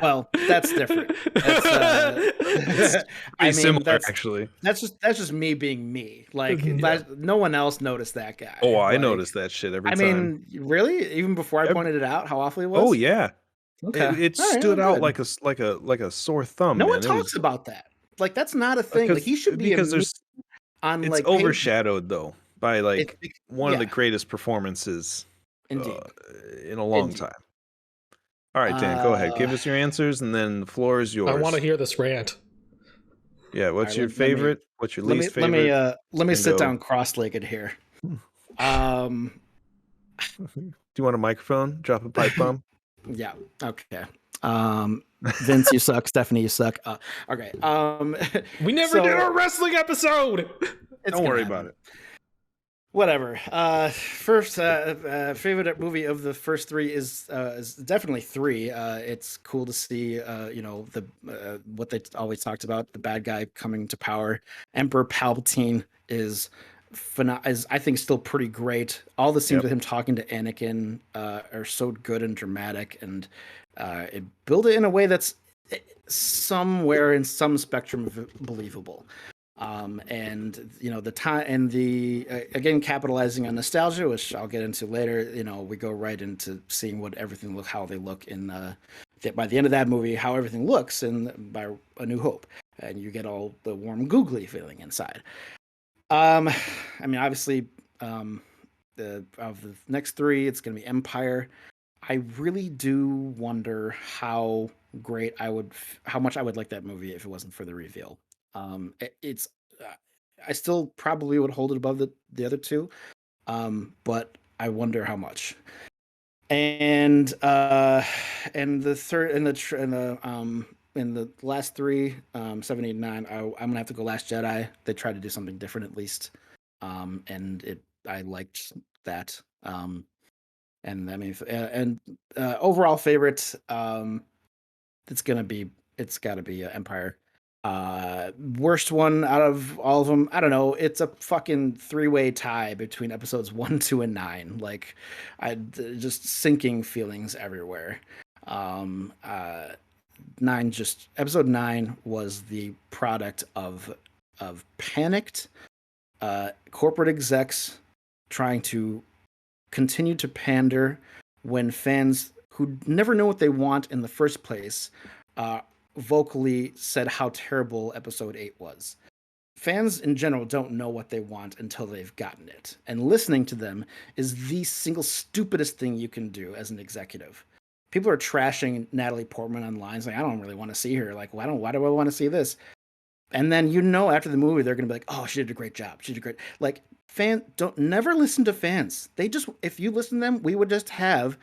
Well, that's different. That's, Pretty similar, that's actually. that's just me being me. Like, no one else noticed that guy. Oh, I Like, noticed that shit every I time. mean, really? Even before I pointed it out, how awful it was? Oh yeah, Okay. it All right, stood out good. like a sore thumb. No man. one talks about that. Like, that's not a thing. Like, he should be because a there's on it's like overshadowed though by like It's- one of the yeah. greatest performances Indeed. in a long Indeed. time. All right, Dan, go ahead. Give us your ansers, and then the floor is yours. I want to hear this rant. Yeah, what's All right, your let me- favorite? What's your least let favorite? me sit go. down cross-legged here. Do you want a microphone? Drop a pipe bomb. Yeah. Okay. Vince, you suck. Stephanie, you suck. Okay. We never so- did our wrestling episode. Don't worry about it. Whatever. First favorite movie of the first three is definitely 3. It's cool to see the what they always talked about, the bad guy coming to power. Emperor Palpatine is I think still pretty great. All the scenes with him talking to Anakin are so good and dramatic, and it built it in a way that's somewhere in some spectrum believable. And the time and the again capitalizing on nostalgia, which I'll get into later. We go right into seeing what everything how they look in by the end of that movie, how everything looks by A New Hope, and you get all the warm googly feeling inside. I mean, obviously, of the next 3, it's going to be Empire. I really do wonder how much I would like that movie if it wasn't for the reveal. It's I still probably would hold it above the other 2, but I wonder how much. And the third and the in the last 3, 7, 8, 9, I'm gonna have to go Last Jedi. They tried to do something different at least, and I liked that. And I mean, overall favorite, it's got to be Empire. Worst one out of all of them, I don't know. It's a fucking 3-way tie between episodes 1, 2, and 9. Like, just sinking feelings everywhere. Episode 9 was the product of panicked corporate execs trying to continue to pander when fans who never know what they want in the first place vocally said how terrible episode 8 was. Fans in general don't know what they want until they've gotten it, and listening to them is the single stupidest thing you can do as an executive. People are trashing Natalie Portman online, saying, I don't really want to see her. Like, why do I want to see this? And then after the movie, they're gonna be like, oh, she did a great job. She did great. Like, don't never listen to fans. If you listen to them, we would just have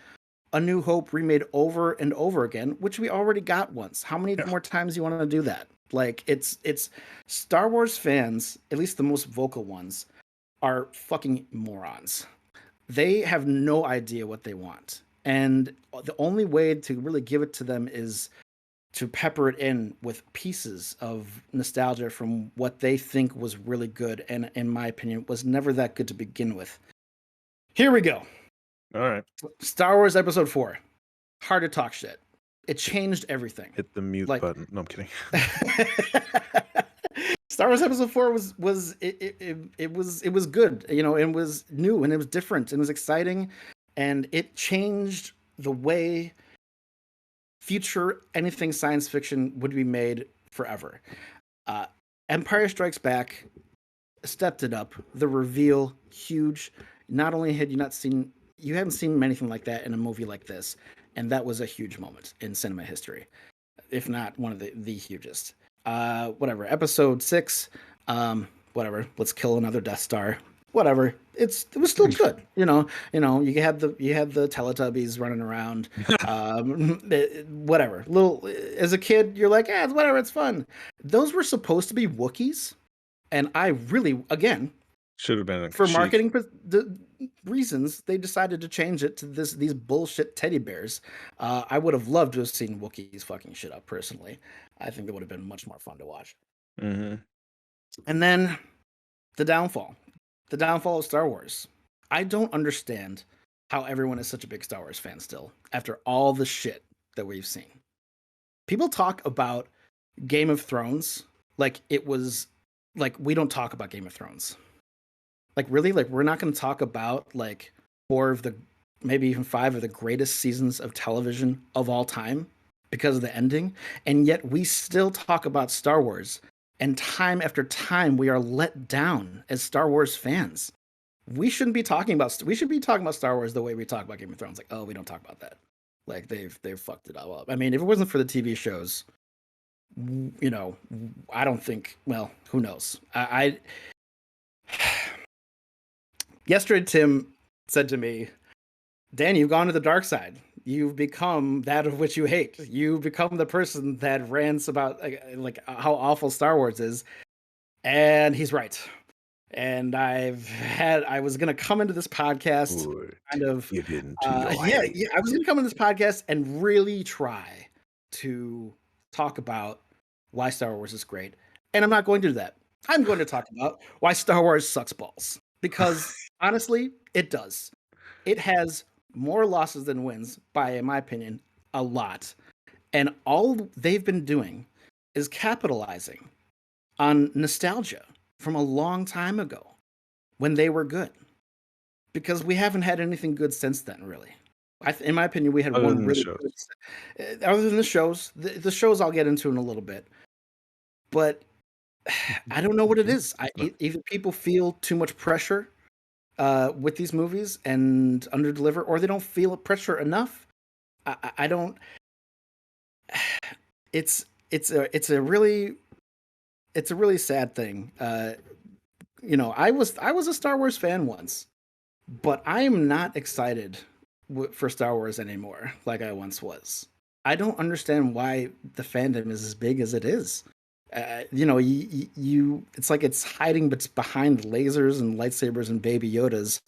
A New Hope remade over and over again, which we already got once. How many more times do you want to do that? Like, it's Star Wars fans, at least the most vocal ones, are fucking morons. They have no idea what they want. And the only way to really give it to them is to pepper it in with pieces of nostalgia from what they think was really good, and in my opinion, was never that good to begin with. Here we go. All right. Star Wars Episode 4. Hard to talk shit. It changed everything. Hit the mute button. No, I'm kidding. Star Wars Episode 4 was good. It was new and it was different and it was exciting, and it changed the way future anything science fiction would be made forever. Empire Strikes Back stepped it up. The reveal, huge. Not only had you haven't seen anything like that in a movie like this, and that was a huge moment in cinema history, if not one of the hugest. Whatever. Episode 6, whatever. Let's kill another Death Star. Whatever. It was still good. You had the Teletubbies running around. Whatever. Little as a kid, you're like, whatever. It's fun. Those were supposed to be Wookiees, and I really, again, should have been for marketing reasons, they decided to change it to these bullshit teddy bears. I would have loved to have seen Wookiees fucking shit up personally. I think it would have been much more fun to watch. Mm-hmm. And then the downfall of Star Wars. I don't understand how everyone is such a big Star Wars fan still after all the shit that we've seen. People talk about Game of Thrones like it was like we don't talk about Game of Thrones. Like really, like we're not going to talk about like 4 of the maybe even 5 of the greatest seasons of television of all time because of the ending, and yet we still talk about Star Wars, and time after time we are let down as Star Wars fans. We should be talking about Star Wars the way we talk about Game of Thrones. Like, oh, we don't talk about that. Like they've fucked it all up. I mean, if it wasn't for the TV shows, I don't think. Well, who knows? Yesterday, Tim said to me, Dan, you've gone to the dark side. You've become that of which you hate. You've become the person that rants about like how awful Star Wars is. And he's right. And I was going to come into this podcast kind of, I was going to come into this podcast and really try to talk about why Star Wars is great. And I'm not going to do that. I'm going to talk about why Star Wars sucks balls. Because honestly, it does. It has more losses than wins by, in my opinion, a lot. And all they've been doing is capitalizing on nostalgia from a long time ago when they were good. Because we haven't had anything good since then, really. In my opinion, we had other one really good. Other than the shows. The shows I'll get into in a little bit. But I don't know what it is. Either people feel too much pressure with these movies and underdeliver, or they don't feel pressure enough. I don't. It's a really sad thing. I was a Star Wars fan once, but I am not excited for Star Wars anymore like I once was. I don't understand why the fandom is as big as it is. It's like it's hiding behind lasers and lightsabers and baby Yodas.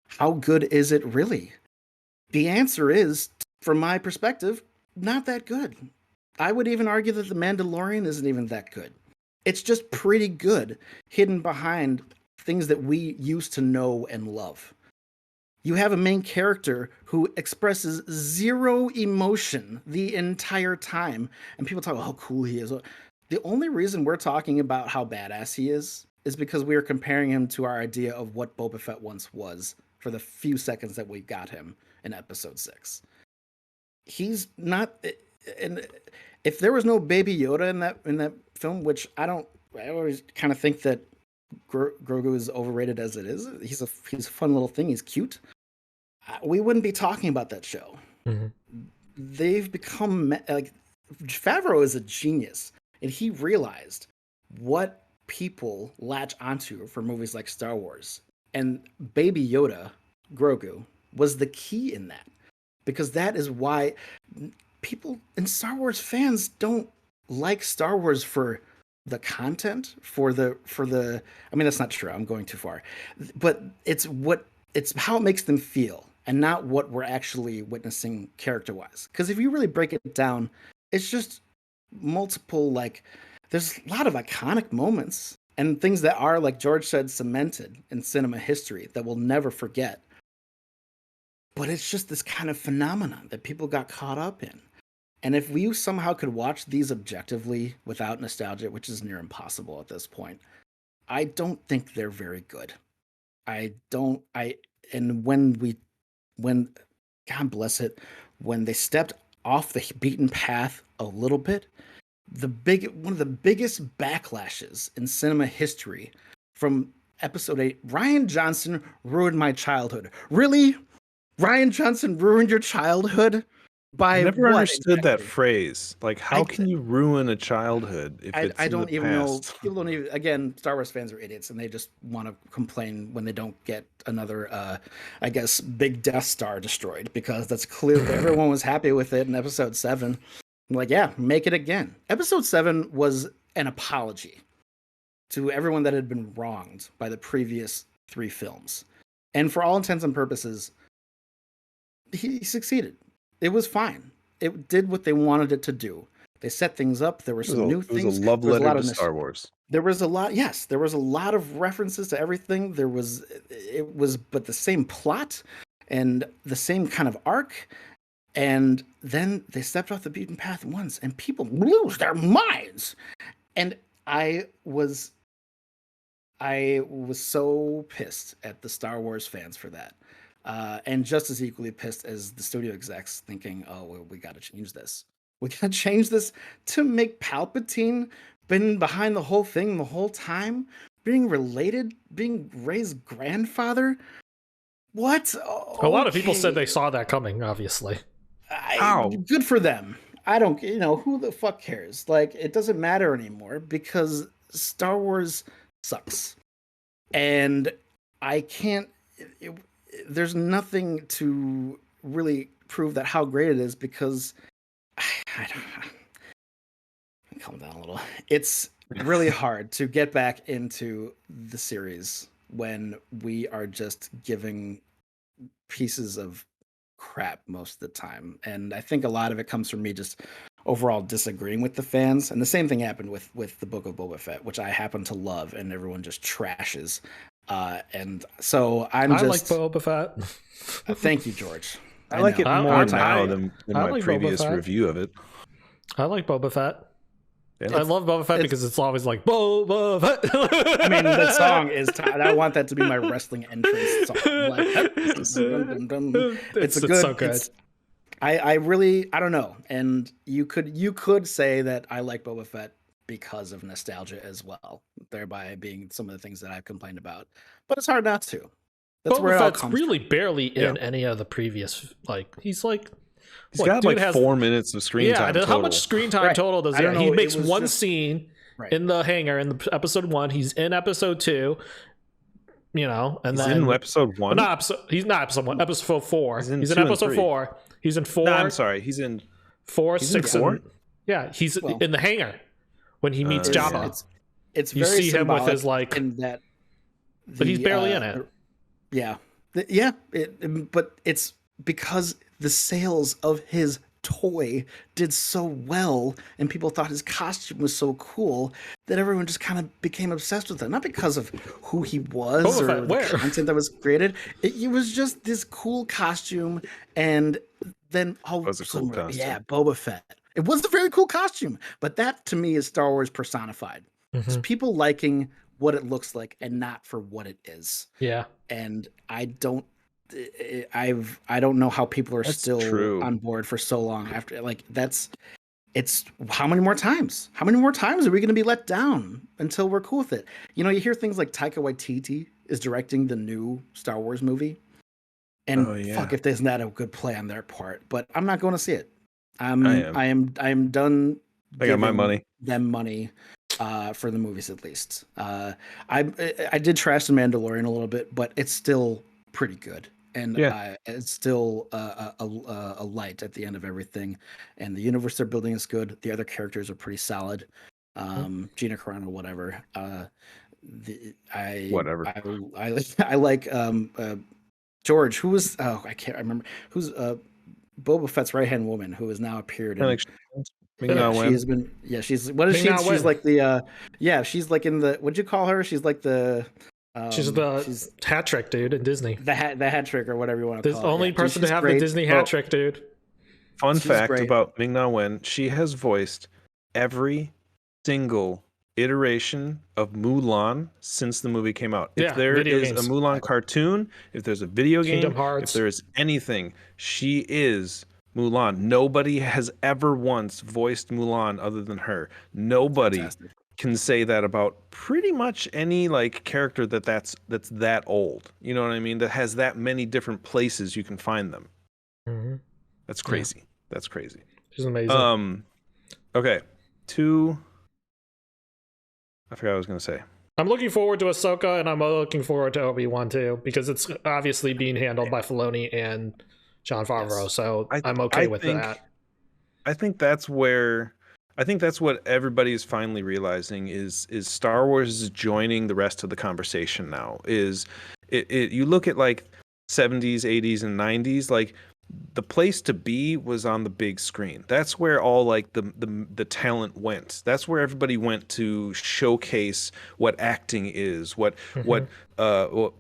How good is it really? The answer is, from my perspective, not that good. I would even argue that The Mandalorian isn't even that good. It's just pretty good, hidden behind things that we used to know and love. You have a main character who expresses zero emotion the entire time, and people talk about how cool he is. The only reason we're talking about how badass he is because we are comparing him to our idea of what Boba Fett once was for the few seconds that we got him in episode 6. He's not, and if there was no Baby Yoda in that film, which I always kind of think that Grogu is overrated as it is. He's a fun little thing. He's cute. We wouldn't be talking about that show. Mm-hmm. They've become like Favreau is a genius. And he realized what people latch onto for movies like Star Wars. And Baby Yoda, Grogu, was the key in that. Because that is why people and Star Wars fans don't like Star Wars for the content, for the I mean, that's not true. I'm going too far. But it's how it makes them feel and not what we're actually witnessing character-wise. Because if you really break it down, it's just multiple, like, there's a lot of iconic moments and things that are, like George said, cemented in cinema history that we'll never forget. But it's just this kind of phenomenon that people got caught up in. And if we somehow could watch these objectively without nostalgia, which is near impossible at this point, I don't think they're very good. And when God bless it, when they stepped off the beaten path a little bit, one of the biggest backlashes in cinema history from episode 8, Rian Johnson ruined my childhood. Really? Rian Johnson ruined your childhood? By I never what understood that exactly? phrase. Like, how can you ruin a childhood if it's I in the don't even know. past? People don't even. Again, Star Wars fans are idiots, and they just want to complain when they don't get another, I guess, big Death Star destroyed, because that's clearly everyone was happy with it in Episode 7. I'm like, yeah, make it again. Episode 7 was an apology to everyone that had been wronged by the previous 3 films, and for all intents and purposes, he succeeded. It was fine. It did what they wanted it to do. They set things up. There were some new It was a things. love There was a letter lot to of Star Wars. there was a lot. Yes, there was a lot of references to everything. But the same plot and the same kind of arc. And then they stepped off the beaten path once, and people lose their minds. And I was so pissed at the Star Wars fans for that. And just as equally pissed as the studio execs, thinking, oh, well, we got to change this. We got to change this to make Palpatine been behind the whole thing the whole time, being related, being Rey's grandfather. What? A lot of people Okay. said they saw that coming, obviously. How? Good for them. I don't, who the fuck cares? Like, it doesn't matter anymore because Star Wars sucks. And I can't, there's nothing to really prove that how great it is, because I don't calm down a little. It's really hard to get back into the series when we are just giving pieces of crap most of the time. And I think a lot of it comes from me just overall disagreeing with the fans. And the same thing happened with the Book of Boba Fett, which I happen to love, and everyone just trashes. And so I like Boba Fett. Thank you, George. I like it I- more I- now I- than I my like Boba previous Fett. review of it. I like Boba Fett. Yeah. I love Boba Fett because it's always like Boba Fett. I mean, that song is. I want that to be my wrestling entrance song. Like, it's it's a good. so good. I really, I don't know. And you could say that I like Boba Fett because of nostalgia as well, thereby being some of the things that I've complained about. But it's hard not to. That's where Boba it all Fett's comes really from. barely in any of the previous. He's like. He's got dude like 4 minutes of screen time. How Total. much screen time Right. total does I he don't have? He know, it makes was one just- scene Right. in the hangar in the episode 1. He's in episode 2. And He's then in episode 1. he's not episode 1. Episode 4. He's in He's in 2 and episode 3. 4. He's in 4. No, I'm sorry. He's in 4, he's in 6, 4? and yeah. He's Well, in the hangar when he meets yeah. Jabba. It's You very see him with his, symbolic like- in that. But he's barely in it. Yeah, but it's because the sales of his toy did so well, and people thought his costume was so cool that everyone just kind of became obsessed with it. Not because of who he was Boba or Fett, the where? content that was created. It was just this cool costume, and then was a cool costume. yeah, Boba Fett. It was a very cool costume, but that to me is Star Wars personified. It's Mhm. people liking what it looks like and not for what it is. Yeah. And I don't know how people are That's still true. on board for so long after. Like, it's how many more times are we going to be let down until we're cool with it? You hear things like Taika Waititi is directing the new Star Wars movie, and Oh, yeah. fuck if there's not a good play on their part, but I'm not going to see it. I am done. I got my giving money. them money for the movies, at least. I did trash the Mandalorian a little bit, but it's still pretty good, and Yeah. it's still a light at the end of everything. And the universe they're building is good. The other characters are pretty solid. Gina Carano, whatever. Whatever. I like George, who was I can't remember who's Boba Fett's right hand woman, who has now appeared in. I like She has been. Yeah, she's. What is Ming she? Na She's Wen. like the. Yeah, she's like in the. What'd you call her? She's like the. She's the hat trick dude in Disney. the hat trick or whatever you want to The call it. only Yeah, person she's to have great. the Disney hat trick dude. Fun She's fact great. about Ming Na Wen: she has voiced every single iteration of Mulan since the movie came out. Yeah, If there video is games. a Mulan cartoon, if there's a video Kingdom game, Hearts. if there is anything, she is Mulan. Nobody has ever once voiced Mulan other than her. Nobody Fantastic. can say that about pretty much any like character that's that old. You know what I mean? That has that many different places you can find them. Mhm. That's crazy. That's crazy. She's amazing. Okay. I forgot what I was gonna say. I'm looking forward to Ahsoka, and I'm looking forward to Obi-Wan too, because it's obviously being handled by Filoni and Jon Favreau, Yes. so I I'm okay I with think that. I think that's where I think that's what everybody is finally realizing is Star Wars is joining the rest of the conversation now. Is it you look at like 70s, 80s, and 90s, like the place to be was on the big screen. That's where all like the talent went. That's where everybody went to showcase what acting is, Mhm.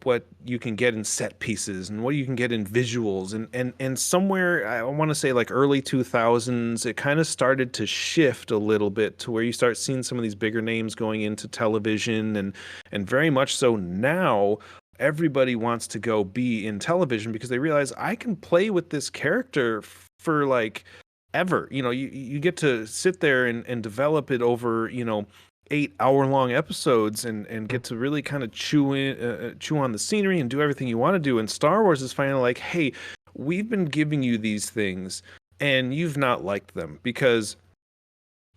what you can get in set pieces and what you can get in visuals and somewhere I want to say like early 2000s it kind of started to shift a little bit to where you start seeing some of these bigger names going into television and very much so now everybody wants to go be in television because they realize I can play with this character for like ever. You get to sit there and develop it over, 8 hour long episodes and get to really kind of chew on the scenery and do everything you want to do. And Star Wars is finally like, hey, we've been giving you these things and you've not liked them because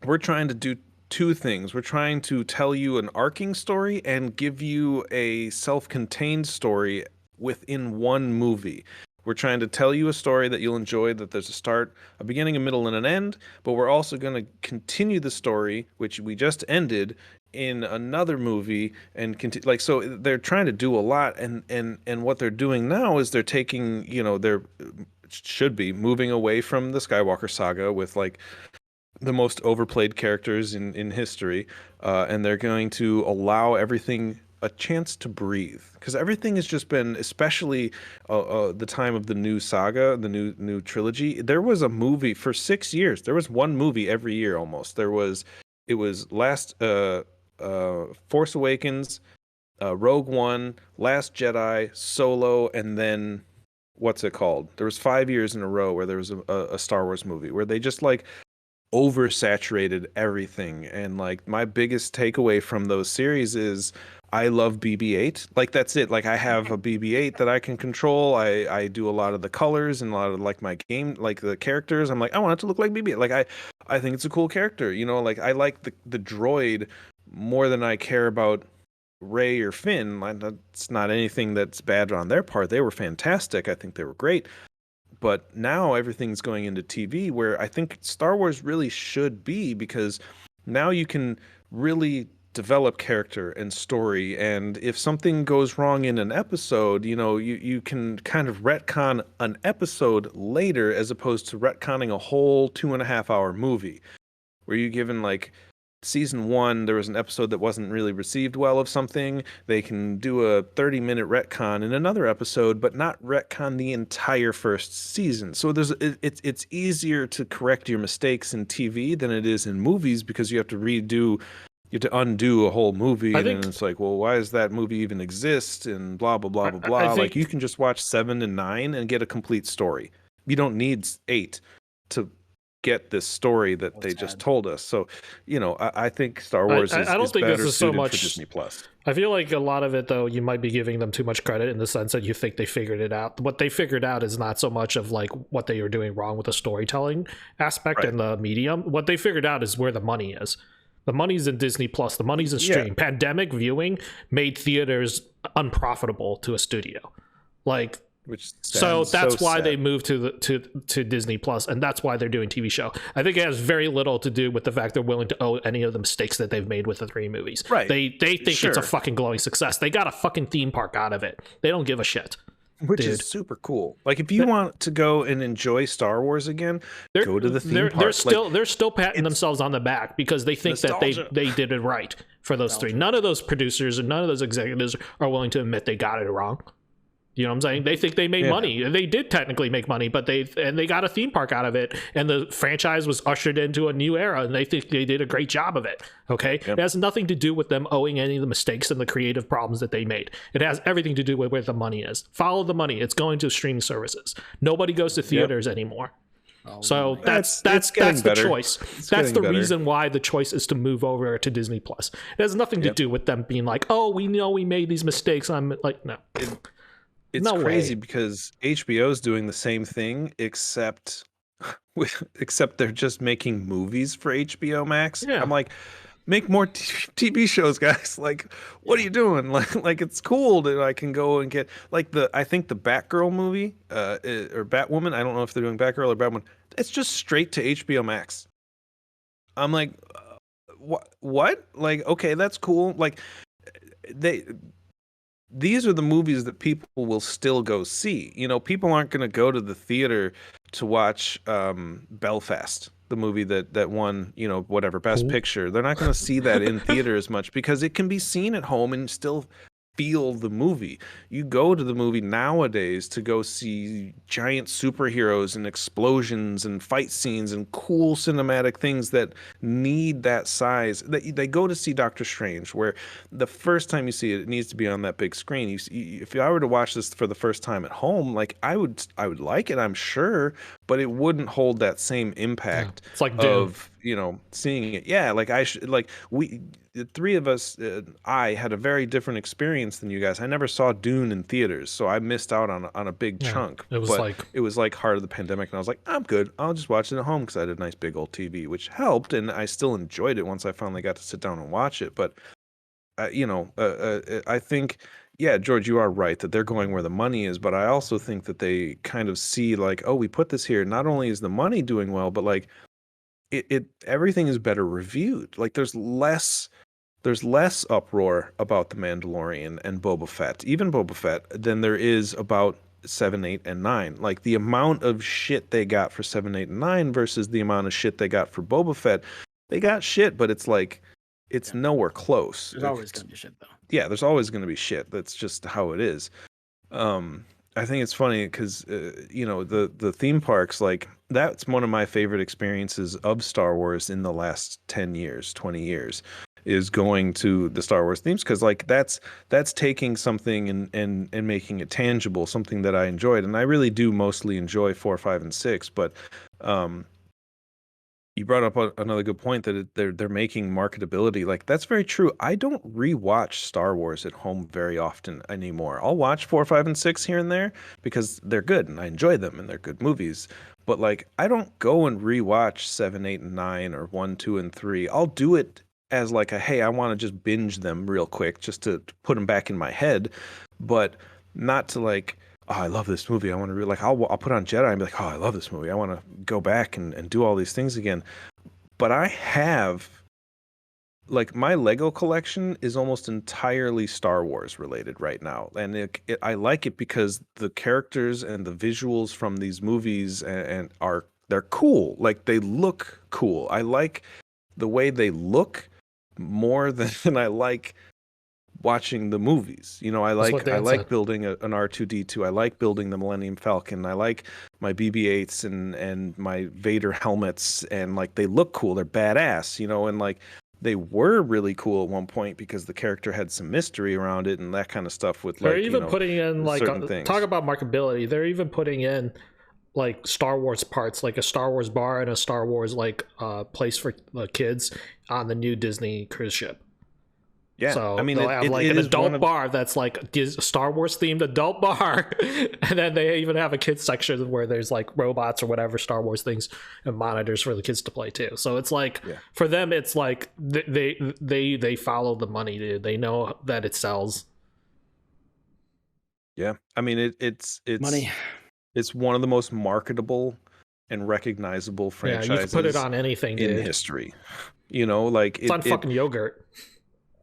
we're trying to do two things. We're trying to tell you an arcing story and give you a self-contained story within one movie. We're trying to tell you a story that you'll enjoy, that there's a start, a beginning, a middle, and an end, but we're also going to continue the story, which we just ended, in another movie and continue. Like, so they're trying to do a lot, and what they're doing now is they're taking, they're should be moving away from the Skywalker saga with like the most overplayed characters in history, and they're going to allow everything a chance to breathe because everything has just been, especially the time of the new saga, the new trilogy. There was a movie for 6 years. There was one movie every year almost. It was Force Awakens, Rogue One, Last Jedi, Solo, and then what's it called? There was 5 years in a row where there was a Star Wars movie where they just like oversaturated everything. And like my biggest takeaway from those series is I love BB-8. Like that's it. Like I have a BB-8 that I can control. I do a lot of the colors and a lot of like my game, like the characters. I'm like, I want it to look like BB-8. Like I think it's a cool character. Like I like the droid more than I care about Ray or Finn. It's not anything that's bad on their part. They were fantastic. I think they were great. But now everything's going into TV where I think Star Wars really should be because now you can really develop character and story. And if something goes wrong in an episode, you can kind of retcon an episode later as opposed to retconning a whole 2.5 hour movie where you're given like season one, there was an episode that wasn't really received well of something. They can do a 30-minute retcon in another episode, but not retcon the entire first season. So it's easier to correct your mistakes in TV than it is in movies because you have to undo a whole movie, and then it's like, well, why does that movie even exist? And blah blah blah blah blah. Like you can just watch 7 and 9 and get a complete story. You don't need 8 to get this story that they just told us. So, I think Star Wars I don't think better this is so suited much for Disney Plus. I feel like a lot of it, though, you might be giving them too much credit in the sense that you think they figured it out. What they figured out is not so much of like what they were doing wrong with the storytelling aspect and the medium. What they figured out is where the money is. The money's in Disney Plus. The money's in stream. Pandemic viewing made theaters unprofitable to a studio. Like, so that's why they moved to Disney Plus, and that's why they're doing TV show. I think it has very little to do with the fact they're willing to owe any of the mistakes that they've made with the 3 movies. Right. They think it's a fucking glowing success. They got a fucking theme park out of it. They don't give a shit. Which is super cool. Like if you want to go and enjoy Star Wars again, go to the theme park. They're still patting themselves on the back because they think nostalgia. That they did it right for those 3. None of those producers and none of those executives are willing to admit they got it wrong. You know what I'm saying? They think they made money. They did technically make money, but they got a theme park out of it, and the franchise was ushered into a new era, and they think they did a great job of it. Okay? Yep. It has nothing to do with them owing any of the mistakes and the creative problems that they made. It has everything to do with where the money is. Follow the money. It's going to streaming services. Nobody goes to theaters anymore. So that's the choice. That's the reason why the choice is to move over to Disney Plus. It has nothing to do with them being like, oh, we know we made these mistakes. I'm like, no. It's crazy because HBO is doing the same thing, except except they're just making movies for HBO Max. Yeah. I'm like, make more TV shows, guys. Like, what are you doing? Like it's cool that I can go and get like I think the Batgirl movie, or Batwoman. I don't know if they're doing Batgirl or Batwoman. It's just straight to HBO Max. I'm like, what? Like, okay, that's cool. Like, they these are the movies that people will still go see. You know, people aren't going to go to the theater to watch Belfast, the movie that won, you know, whatever Best Picture. They're not going to see that in theater as much because it can be seen at home and still feel the movie. You go to the movie nowadays to go see giant superheroes and explosions and fight scenes and cool cinematic things that need that size. They go to see Doctor Strange, where the first time you see it, it needs to be on that big screen. If I were to watch this for the first time at home, like I would like it, I'm sure, but it wouldn't hold that same impact. It's like Dune. Of, you know, seeing it. Yeah, like the three of us, I had a very different experience than you guys. I never saw Dune in theaters, so I missed out on a big chunk. It was but it was like heart of the pandemic, and I was like, I'm good. I'll just watch it at home because I had a nice big old TV, which helped, and I still enjoyed it once I finally got to sit down and watch it. But I think, yeah, George, you are right that they're going where the money is, but I also think that they kind of see like, oh, we put this here. Not only is the money doing well, but like everything is better reviewed. Like there's less uproar about the Mandalorian and Boba Fett, even Boba Fett, than there is about 7, 8, and 9. Like the amount of shit they got for 7, 8, and 9 versus the amount of shit they got for Boba Fett. They got shit, but it's like it's nowhere close. There's always gonna be shit though. Yeah, there's always going to be shit. That's just how it is. I think it's funny because you know, the theme parks, like that's one of my favorite experiences of Star Wars in the last 10 years, 20 years, is going to the Star Wars themes, because like that's taking something and making it tangible, something that I enjoyed, and I really do mostly enjoy 4, 5, and 6. But you brought up another good point that they're making marketability. Like that's very true. I don't rewatch Star Wars at home very often anymore. I'll watch 4, 5, and 6 here and there because they're good and I enjoy them and they're good movies. But like I don't go and rewatch 7, 8, and 9 or 1, 2, and 3. I'll do it as like a, hey, I want to just binge them real quick just to put them back in my head, but not to like, oh, I love this movie. I want to like, I'll put on Jedi and be like, oh, I love this movie. I want to go back and do all these things again. But I have, like, my Lego collection is almost entirely Star Wars related right now. And I like it because the characters and the visuals from these movies they're cool. Like they look cool. I like the way they look more than I like watching the movies. You know, I like building an R2D2. I like building the Millennium Falcon. I like my BB-8s and my Vader helmets, and like they look cool. They're badass, you know, and like they were really cool at one point because the character had some mystery around it and that kind of stuff with like, they're even putting in like talk about marketability. They're even putting in like Star Wars parts, like a Star Wars bar and a Star Wars like place for kids on the new Disney cruise ship. Yeah, so I mean, they'll have like an adult bar that's like a Star Wars themed adult bar, and then they even have a kids section where there's like robots or whatever Star Wars things and monitors for the kids to play too. So it's like for them, it's like they follow the money, dude. They know that it sells. Yeah, I mean it's money. It's one of the most marketable and recognizable franchises. Yeah, you can put it on anything in history. You know, like it's on fucking yogurt.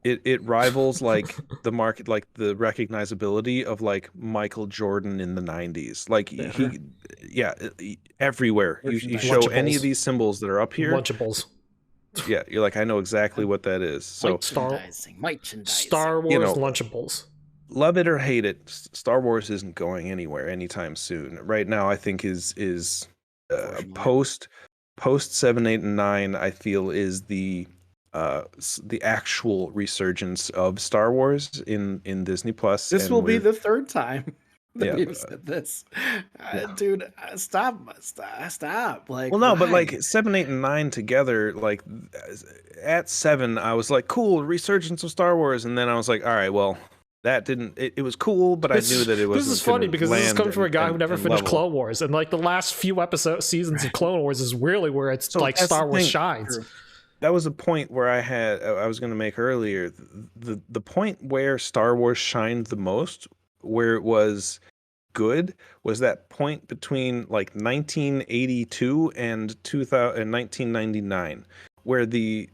It rivals like the market, like the recognizability of like Michael Jordan in the 90s. Like everywhere you show any of these symbols that are up here. Lunchables. Yeah, you're like, I know exactly what that is. So Star Wars, you know, Lunchables. Love it or hate it, Star Wars isn't going anywhere anytime soon. Right now, I think is post 7, 8, and 9. I feel is the actual resurgence of Star Wars in Disney Plus. This will be the third time that we've said this. Dude, stop. Like, well, no, but like 7, 8, and 9 together, like at 7, I was like, cool, resurgence of Star Wars, and then I was like, all right, well, that didn't. It was cool, but I knew that it wasn't. This is funny because this is coming from a guy who never finished level. Clone Wars, and like the last few seasons of Clone Wars is really where it's like Star Wars shines. That was a point where I was going to make earlier. The point where Star Wars shined the most, where it was good, was that point between like 1982 and 2000 and 1999, where the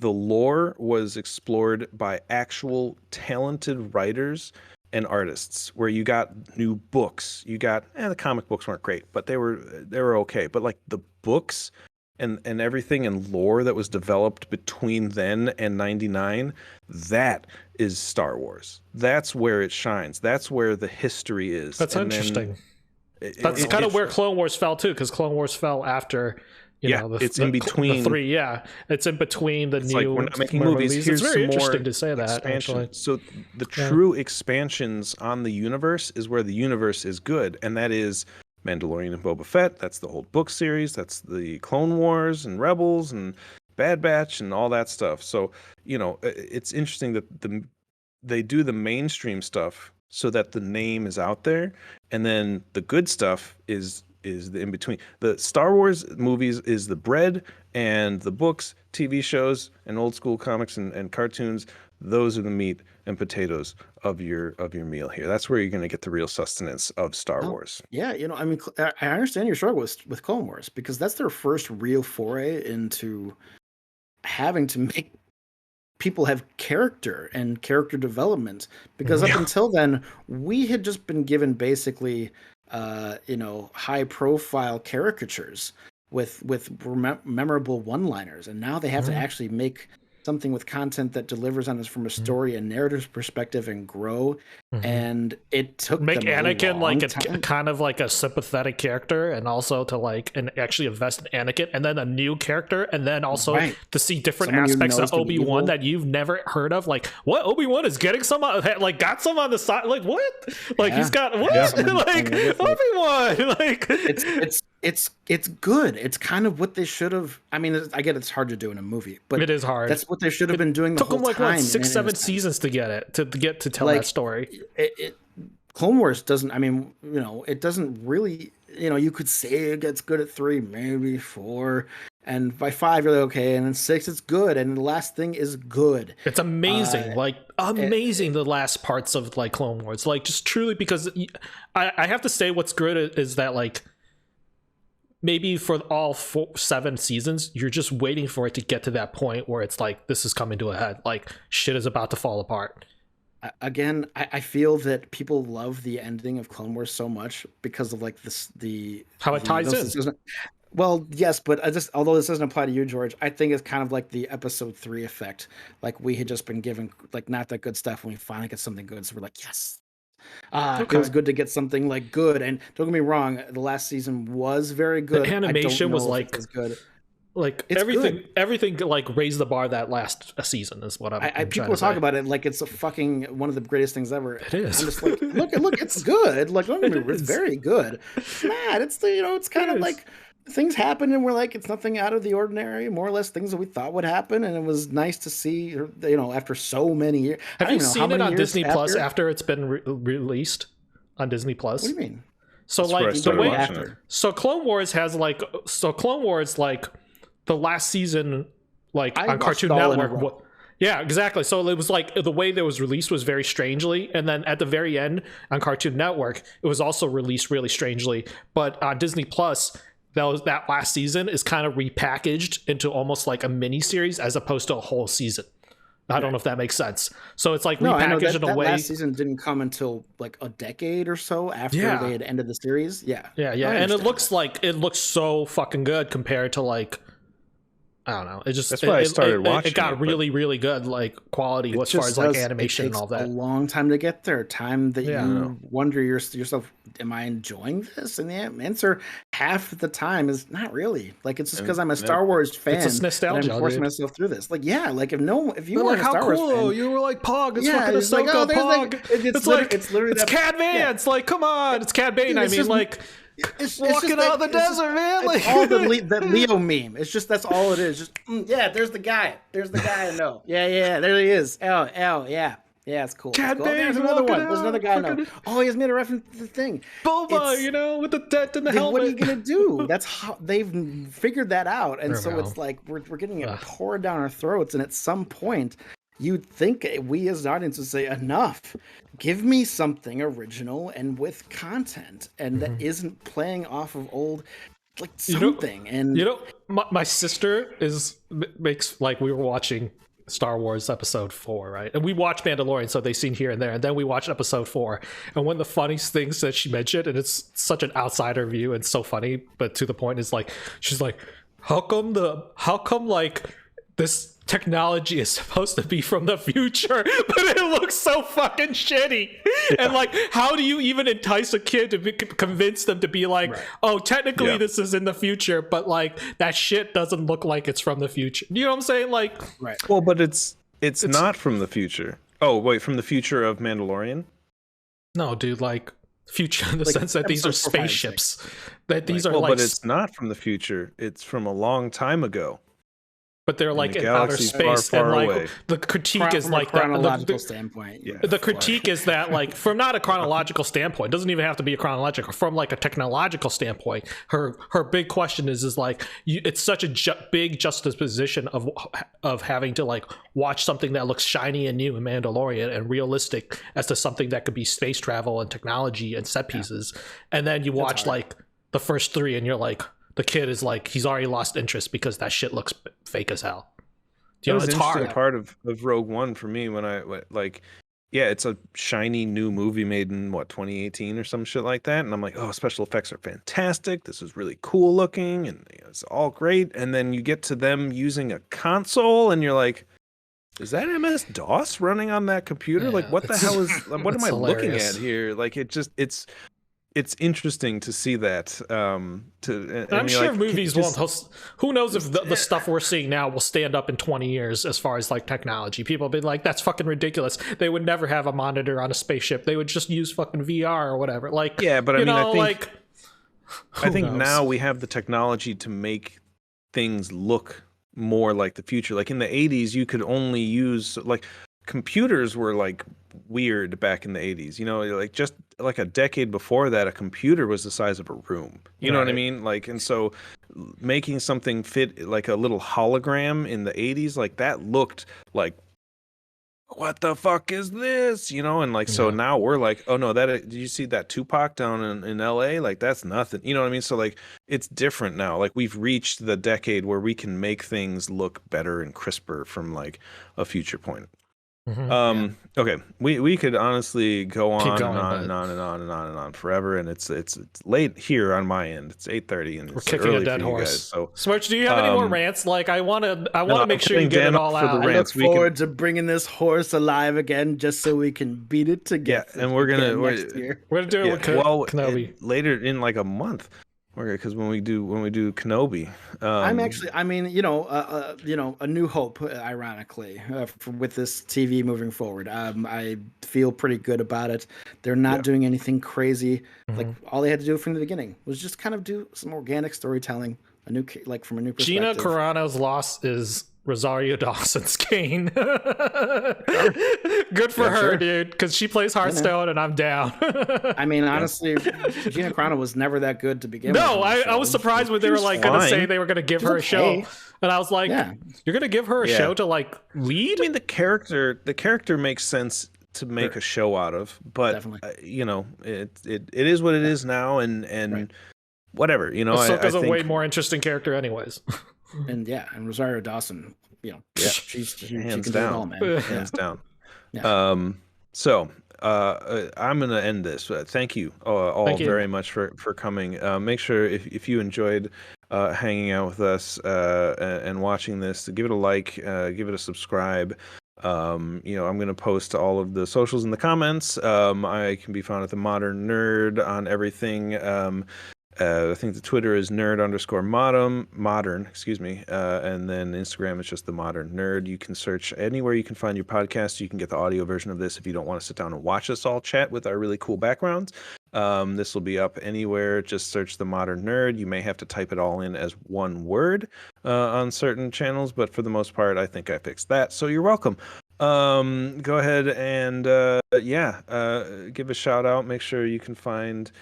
lore was explored by actual talented writers and artists, where you got new books. You got the comic books weren't great, but they were okay. But like the books and everything and lore that was developed between then and 99, that is Star Wars. That's where it shines. That's where the history is. That's interesting. That's kind of where Clone Wars fell too, because Clone Wars fell after it's in between the three. Yeah, it's in between the it's new. Like we're not making movies. Here's it's very some interesting more to say that. Expansion. Actually, so the true expansions on the universe is where the universe is good, and that is Mandalorian and Boba Fett. That's the whole book series. That's the Clone Wars and Rebels and Bad Batch and all that stuff. So it's interesting that they do the mainstream stuff so that the name is out there, and then the good stuff is the in between. The Star Wars movies is the bread, and the books, TV shows, and old school comics and cartoons. Those are the meat and potatoes of your meal here. That's where you're going to get the real sustenance of Star Wars. Yeah, I mean, I understand your struggle with Clone Wars, because that's their first real foray into having to make people have character and character development. Because up until then, we had just been given basically, high profile caricatures with memorable one-liners, and now they have to actually make something with content that delivers on us from a story and narrative perspective and grow. And it took make them Anakin like a time. kind of like a sympathetic character, and also to and actually invest in Anakin, and then a new character, and then also to see different aspects of Obi-Wan that you've never heard of. Like, what, Obi-Wan is getting some got some on the side, like what, he's got what, like Obi-Wan, like it's good. It's kind of what they should have. I mean, I get it's hard to do in a movie, but it is hard. That's what they should have been doing the whole time. Took them like 6-7 seasons to get to tell that story. Clone Wars doesn't. I mean, it doesn't really. You could say it gets good at 3, maybe 4, and by 5 you're like, okay, and then 6 it's good, and the last thing is good. It's amazing, amazing. The last parts of Clone Wars, just truly, because I have to say what's good is that maybe for all 7 seasons, you're just waiting for it to get to that point where it's this is coming to a head, shit is about to fall apart. Again, I feel that people love the ending of Clone Wars so much because of how it ties in. Well, yes, but although this doesn't apply to you, George, I think it's kind of like the episode 3 effect. We had just been given not that good stuff, and we finally get something good, so we're like, yes. It was good to get something good, and don't get me wrong, the last season was very good. The animation was as good. Everything raised the bar that last season is what I'm people talk about it like it's a fucking one of the greatest things ever. It is. I'm just look, it's good. Don't get me wrong, it's very good. Nah, it's it's kind of things happen and we're it's nothing out of the ordinary, more or less things that we thought would happen, and it was nice to see after so many years. Have you seen it on Disney Plus after it's been released on Disney Plus? What do you mean? So the way after. So Clone Wars has Clone Wars the last season on Cartoon Network. Yeah, exactly. So it was the way that it was released was very strangely, and then at the very end on Cartoon Network, it was also released really strangely. But on Disney Plus, that last season is kind of repackaged into almost like a mini series as opposed to a whole season. I don't know if that makes sense. So it's repackaged in a way. That last season didn't come until a decade or so after they had ended the series. Yeah, and it looks so fucking good compared to I don't know. It just that's why I started watching. It got really, really good, quality as far as animation and all that. It takes a long time to get there. Time that you wonder yourself, am I enjoying this? And the answer half the time is not really. It's just because I'm a Star Wars fan. It's nostalgia. I'm forcing myself through this. If you were a Star Wars fan, you were Pog. It's fucking Ahsoka, Pog. It's literally Cad Bane. It's come on, it's Cad Bane. I mean, it's walking out the desert, man. It's all that Leo meme. It's just that's all it is. Just there's the guy. There's the guy I know. Yeah, there he is. Oh, yeah. Yeah, it's cool. Cat It's cool. Oh, there's Bane another walking one. There's another guy I know. fucking Oh, he has made a reference to the thing. Boba, It's- with the dent in the helmet. What are you gonna do? That's how they've figured that out, and so Favreau. it's like we're getting it Ugh. poured down our throats. And at some point, you'd think we as an audience would say, "Enough! Give me something original and with content, and that isn't playing off of old, like something." My sister makes like we were watching Star Wars episode 4, right? And we watch Mandalorian, so they've seen here and there, and then we watched episode 4. And one of the funniest things that she mentioned, and it's such an outsider view and so funny, but to the point, is like she's like, how come like this technology is supposed to be from the future, but it looks so fucking shitty? Yeah. And like, how do you even entice a kid to convince them to be like, right, oh, technically this is in the future, but like that shit doesn't look like it's from the future? You know what I'm saying? Like, right. Well, but it's not from the future. Oh, wait, from the future of Mandalorian? No, dude, like future in the sense that these are spaceships. That these are like, but it's not from the future. It's from a long time ago. But they're like in outer space, far, far and like away. the critique is like that. From a chronological standpoint, the critique is that like from not a chronological standpoint, doesn't even have to be a chronological. From like a technological standpoint, her big question is like it's such a big juxtaposition of having to like watch something that looks shiny and new in Mandalorian and realistic as to something that could be space travel and technology and set pieces, and then you watch like the first 3 and you're like, the kid is like, he's already lost interest because that shit looks fake as hell. You know, it's hard. Part of Rogue One for me when I like, yeah, it's a shiny new movie made in 2018 or some shit like that, and I'm like, oh, special effects are fantastic. This is really cool looking, and it's all great. And then you get to them using a console, and you're like, is that MS DOS running on that computer? Like, what the hell is? What am I looking at here? Like, it's interesting to see that. I'm sure like, movies won't. Who knows if the stuff we're seeing now will stand up in 20 years as far as like technology? People will be like, that's fucking ridiculous. They would never have a monitor on a spaceship. They would just use fucking VR or whatever. Like, yeah, but I think knows? Now we have the technology to make things look more like the future. Like in the 80s, you could only use like computers were like weird back in the 80s, like just like a decade before that, a computer was the size of a room, you know what I mean? Like, and so making something fit like a little hologram in the 80s, like that looked like, what the fuck is this, and like, so now we're like, oh no, did you see that Tupac down in LA? Like that's nothing, you know what I mean? So like it's different now. Like we've reached the decade where we can make things look better and crisper from like a future point. Okay, we could honestly go on and on and on and on and on and on forever, and it's late here on my end. It's 8:30 and we're kicking a dead horse. Guys, so Smirch, do you have any more rants? Like I want to make sure you get it all out. I look forward to bringing this horse alive again, just so we can beat it together. Yeah, and we're gonna do it with Kenobi later in like a month. Because when we do Kenobi, A New Hope, ironically, with this TV moving forward, I feel pretty good about it. They're not doing anything crazy. Like all they had to do from the beginning was just kind of do some organic storytelling, from a new perspective. Gina Carano's loss is Rosario Dawson's gain. Good for her, dude, because she plays Hearthstone and I'm down. I mean, honestly, Gina Carano was never that good to begin with. No, I was surprised when they were like going to say they were going to give her a show. And I was like, you're going to give her a show to like lead? I mean, the character makes sense to make a show out of, but it is what it is now, and whatever, Ahsoka's a way more interesting character anyways. And Rosario Dawson, she hands can down, do it all, man. Hands down. Yeah. So I'm gonna end this. Thank you all very much for coming. Make sure if you enjoyed hanging out with us and watching this, to give it a like, give it a subscribe. I'm going to post all of the socials in the comments. I can be found at The Modern Nerd on everything. I think the Twitter is nerd_modern, excuse me. And then Instagram is just The Modern Nerd. You can search anywhere you can find your podcast. You can get the audio version of this if you don't want to sit down and watch us all chat with our really cool backgrounds. This will be up anywhere. Just search The Modern Nerd. You may have to type it all in as one word on certain channels, but for the most part, I think I fixed that. So you're welcome. Go ahead and give a shout out. Make sure you can find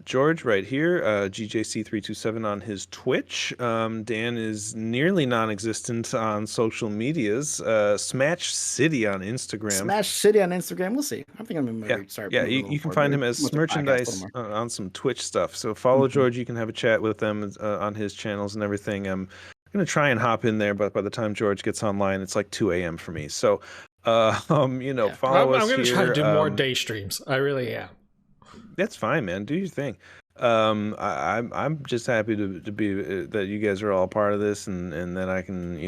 George right here, GJC327 on his Twitch. Dan is nearly non-existent on social medias. Smash City on Instagram. Smash City on Instagram. We'll see. I think I'm gonna start. Yeah, you can find him as merchandise on some Twitch stuff. So follow George. You can have a chat with them on his channels and everything. I'm gonna try and hop in there, but by the time George gets online, it's like 2 a.m. for me. So, follow us I'm gonna here. try to do more day streams. I really am. That's fine, man. Do your thing. I'm just happy to be that you guys are all part of this, and that I can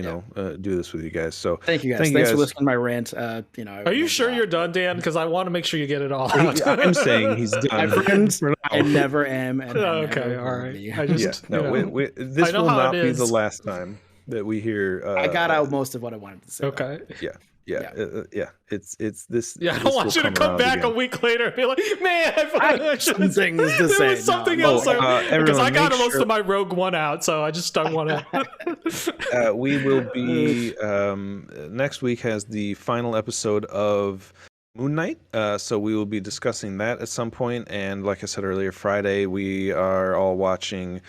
do this with you guys. So thank you guys. Thanks for listening to my rant. Are you sure you're done, Dan? Because I want to make sure you get it all out. I'm saying he's done. I never am. And okay, all right. This will not be the last time that we hear. I got out most of what I wanted to say. Okay. Yeah. It's this. Yeah, I don't want you to come back a week later and be like, man, I have some things to say. There was something else. Because I got most sure... of my Rogue One out, so I just don't want to. We will be next week has the final episode of Moon Knight, so we will be discussing that at some point. And like I said earlier, Friday we are all watching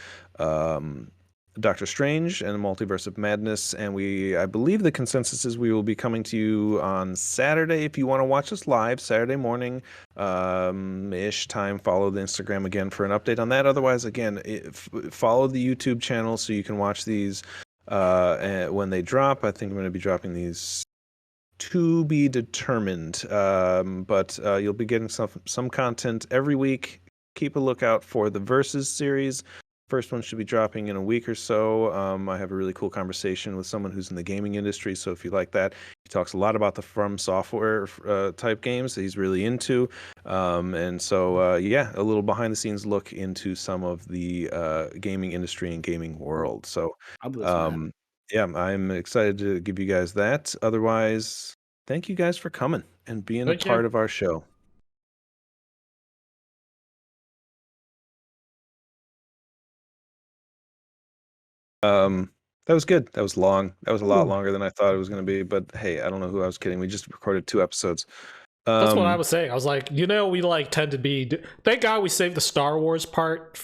Doctor Strange and the Multiverse of Madness, and I believe the consensus is we will be coming to you on Saturday. If you want to watch us live, Saturday morning ish time, follow the Instagram again for an update on that. Otherwise, again, follow the YouTube channel so you can watch these when they drop. I think I'm going to be dropping these to be determined, but you'll be getting some content every week. Keep a lookout for the Versus series. First one should be dropping in a week or so. I have a really cool conversation with someone who's in the gaming industry, so if you like that, he talks a lot about the From Software type games that he's really into. And so, a little behind the scenes look into some of the gaming industry and gaming world. So, I'm excited to give you guys that. Otherwise, thank you guys for coming and being a part of our show. That was good. That was long. That was a lot longer than I thought it was going to be. But hey, I don't know who I was kidding. We just recorded 2 episodes. That's what I was saying. I was like, we tend to be. Thank God we saved the Star Wars part.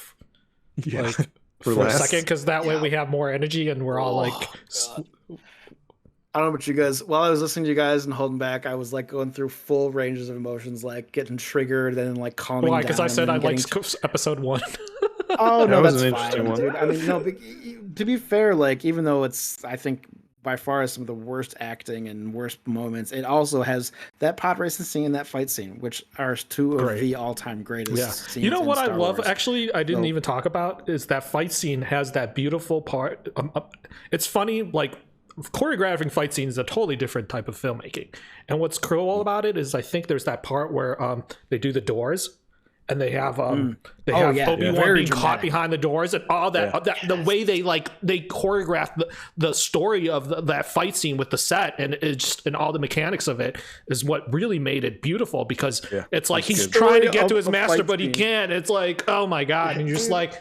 For a second, because that way we have more energy and we're all like. I don't know about you guys. While I was listening to you guys and holding back, I was like going through full ranges of emotions, like getting triggered and like calming down. Because I said I liked episode 1. Oh no, that's fine, dude. I mean, no, to be fair, like even though it's, I think by far some of the worst acting and worst moments, it also has that pod racing scene and that fight scene, which are 2 of the all-time greatest scenes. You know what I love? Wars. Actually, I didn't even talk about is that fight scene has that beautiful part. It's funny, like choreographing fight scenes is a totally different type of filmmaking. And what's cool about it is I think there's that part where they do the doors. And they have Obi-Wan being caught behind the doors, and all that, the way they choreograph the story of that fight scene with the set and and all the mechanics of it is what really made it beautiful, because it's like he's trying to get to his master but he can't. It's like, oh my god, and you're just like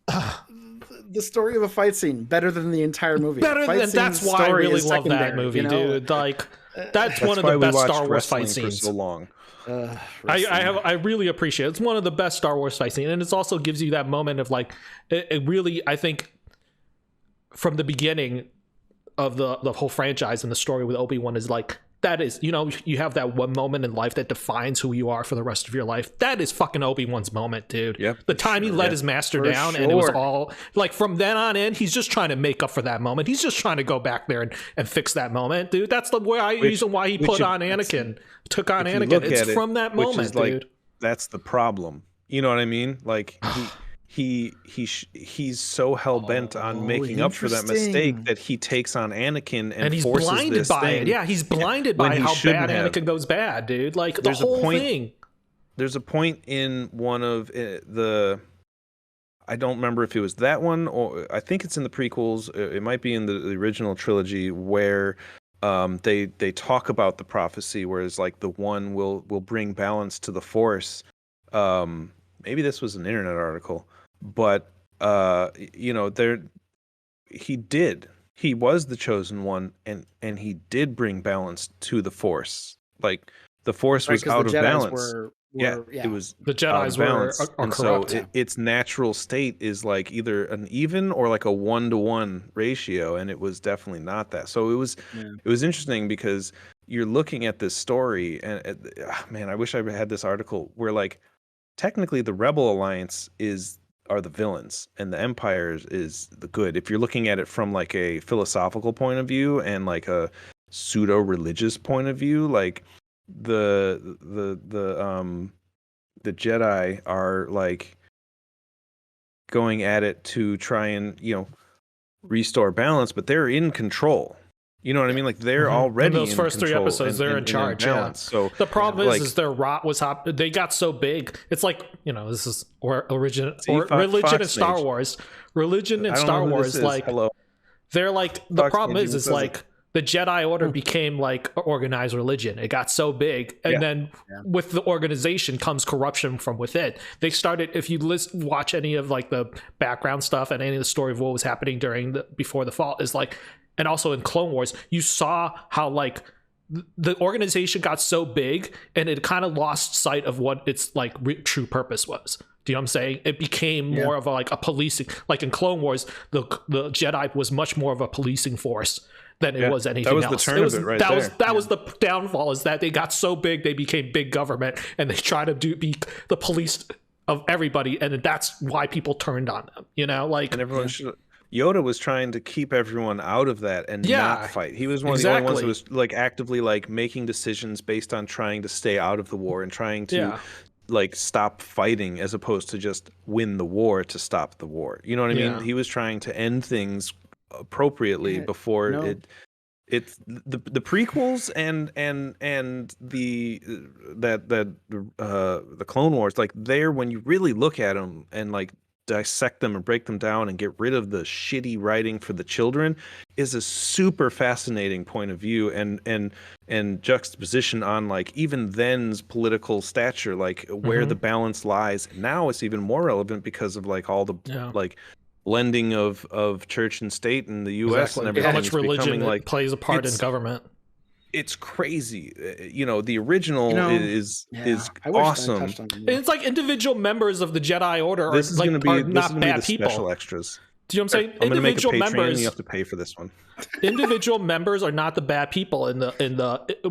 the story of a fight scene better than the entire movie. That's why I really love that movie, dude. Like that's one of the best Star Wars fight scenes for so long. I really appreciate it. It's one of the best Star Wars fight scenes, and it also gives you that moment of like it really, I think, from the beginning of the whole franchise and the story with Obi-Wan is like, that is, you have that one moment in life that defines who you are for the rest of your life. That is fucking Obi-Wan's moment, dude. Yep. The time he let his master down, and it was all like from then on in, he's just trying to make up for that moment. He's just trying to go back there and fix that moment, dude. That's the reason why he took on Anakin. It's from that moment, dude. That's the problem. You know what I mean? Like he's so hell bent on making up for that mistake that he takes on Anakin and he's forces blinded this by thing. it. Yeah, he's blinded by how bad Anakin goes bad, dude. Like the whole thing. There's a point in one of I don't remember if it was that one, or I think it's in the prequels. It might be in the original trilogy where they talk about the prophecy, whereas like the one will bring balance to the Force. Maybe this was an internet article, but he did. he was the chosen one, and he did bring balance to the Force. Like the Force Right, was because out the of Jedi's balance. were Yeah, yeah. it was The out of Jedi's were balance, are and so corrupt. its natural state is like either an even or like a 1-to-1 ratio, and it was definitely not that. So Yeah. it was interesting because you're looking at this story, and man, I wish I had this article where like technically the Rebel Alliance are the villains and the Empire is the good. If you're looking at it from like a philosophical point of view and like a pseudo religious point of view, like the Jedi are like going at it to try and, restore balance, but they're in control. You know what I mean? Like they're In already those in first three control episodes, they're in and charge. balance. So the problem like, is their rot was they got so big. It's like, this is religion Fox in Star Mage. Wars. Religion in I don't Star know who Wars, this is. like Hello. they're like the Fox problem Mage, is who says like the Jedi Order became like organized religion. It got so big, and then with the organization comes corruption from within. They started. If you watch any of like the background stuff and any of the story of what was happening before the fall, is like, and also in Clone Wars, you saw how like the organization got so big and it kind of lost sight of what its like true purpose was. Do you know what I'm saying? It became more of a policing, like in Clone Wars, the Jedi was much more of a policing force than it was anything else. That was the turn of it right there. That was the downfall, is that they got so big they became big government and they try to be the police of everybody, and that's why people turned on them. And everyone should. Yoda was trying to keep everyone out of that and not fight. He was one of the only ones who was like actively like making decisions based on trying to stay out of the war and trying to like stop fighting as opposed to just win the war to stop the war. You know what I mean? He was trying to end things appropriately before it's the prequels and the Clone Wars, like there when you really look at them and like dissect them and break them down and get rid of the shitty writing for the children, is a super fascinating point of view and juxtaposition on like even then's political stature, like where the balance lies. Now it's even more relevant because of like all the like blending of church and state in the US and everything. How much religion plays a part in government. It's crazy. The original is awesome. And it's like individual members of the Jedi Order are not bad people. Special extras. Do you know what I'm saying? I'm Individual make a Patreon, members. You have to pay for this one. Individual members are not the bad people.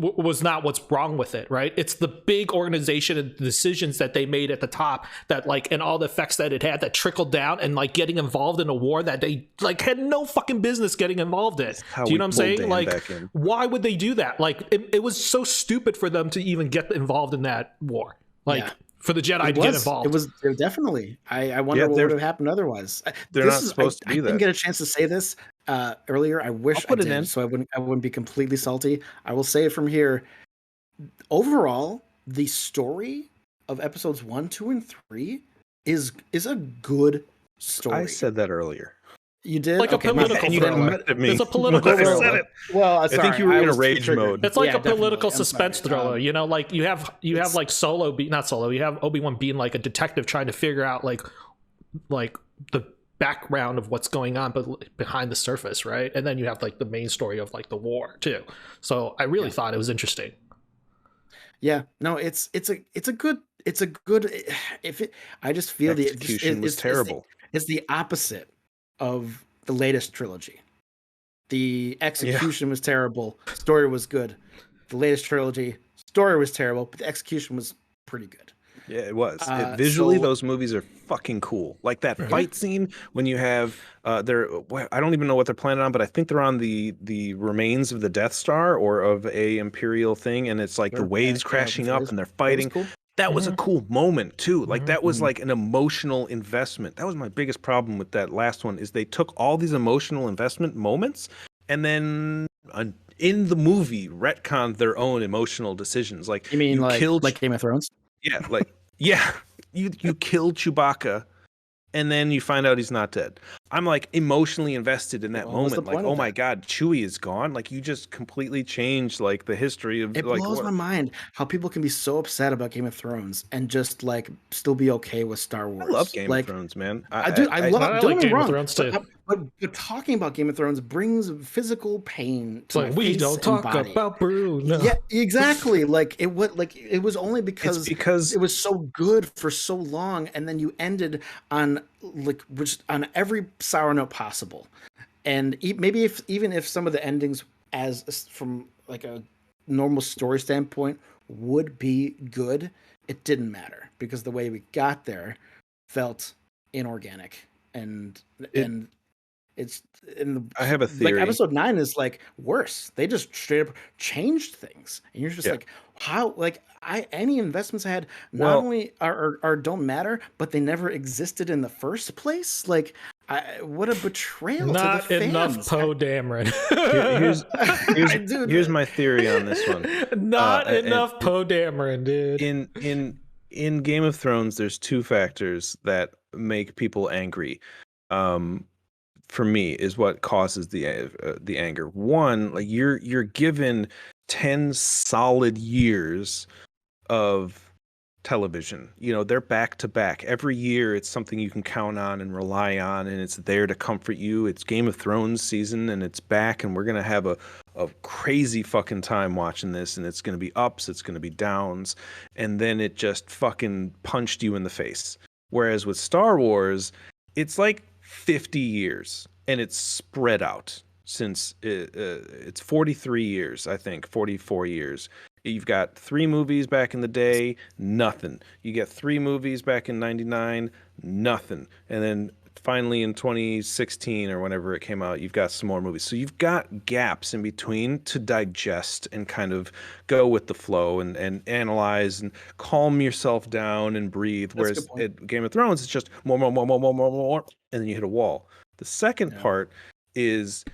Was not what's wrong with it, right? It's the big organization and the decisions that they made at the top that like, and all the effects that it had that trickled down and like getting involved in a war that they like had no fucking business getting involved in. Do you know what I'm saying? Like, why would they do that? Like, it was so stupid for them to even get involved in that war. Like. Yeah. For the Jedi to get involved. It was definitely. I wonder what would have happened otherwise. They're not supposed to do that. I didn't get a chance to say this earlier. I wish I did, so I wouldn't be completely salty. I will say it from here. Overall, the story of episodes 1, 2, and 3 is a good story. I said that earlier. You did? Like a political thriller. It's a political thriller. Well, I think you were in a rage mode. It's like a political suspense thriller. Like you have like you have Obi-Wan being like a detective trying to figure out like the background of what's going on but behind the surface, right? And then you have like the main story of like the war too. So I really thought it was interesting. Yeah, no, it's a good. I just feel the execution was terrible. It's the opposite of the latest trilogy. The execution was terrible. Story was good. The latest trilogy, story was terrible, but the execution was pretty good. Yeah, it was. Visually, those movies are fucking cool. Like that fight scene when you have I don't even know what they're planning on, but I think they're on the remains of the Death Star or of a Imperial thing, and it's like the waves crashing up and they're fighting. That was a cool moment too. Like that was like an emotional investment. That was my biggest problem with that last one, is they took all these emotional investment moments and then in the movie retconned their own emotional decisions. Like you mean like Game of Thrones? Yeah, you killed Chewbacca and then you find out he's not dead. I'm like emotionally invested in that moment. Like, oh my God, Chewie is gone. Like you just completely changed like the history of. It blows my mind how people can be so upset about Game of Thrones and just like still be okay with Star Wars. I love Game of Thrones, man. I do. I love. Don't get me wrong. Game of Thrones too. but talking about Game of Thrones brings physical pain It's to my like we face don't and talk body. about Bruno. Yeah, exactly. Like it was only It's because because it was so good for so long, and then you ended on on every sour note possible. And maybe if even if some of the endings, as from like a normal story standpoint, would be good, it didn't matter because the way we got there felt inorganic, and it. and it's in I have a like theory. episode 9 is like worse. They just straight up changed things, and you're just Yeah. like, how? Like I any investments I had not Well, only are don't matter, but they never existed in the first place. Like, what a betrayal to the Not enough fans. Poe Dameron. here's here's Dude, here's my theory on this one. Not And enough Poe Dameron, dude. in Game of Thrones, there's two factors that make people angry. Um, for me, is what causes the anger. One, like you're given 10 solid years of television. You know, they're back to back. Every year it's something you can count on and rely on, and it's there to comfort you. It's Game of Thrones season and it's back, and we're gonna have a crazy fucking time watching this, and it's gonna be ups, it's gonna be downs, and then it just fucking punched you in the face. Whereas with Star Wars, it's like 50 years and it's spread out since it's 43 years, I think, 44 years. You've got 3 movies back in the day, nothing. You get 3 movies back in 99, nothing. And then finally in 2016 or whenever it came out, you've got some more movies. So you've got gaps in between to digest and kind of go with the flow and analyze and calm yourself down and breathe. that's a good Whereas point. at Game of Thrones, it's just more, more, more, more, more, more, more, and then you hit a wall. The second Yeah. part is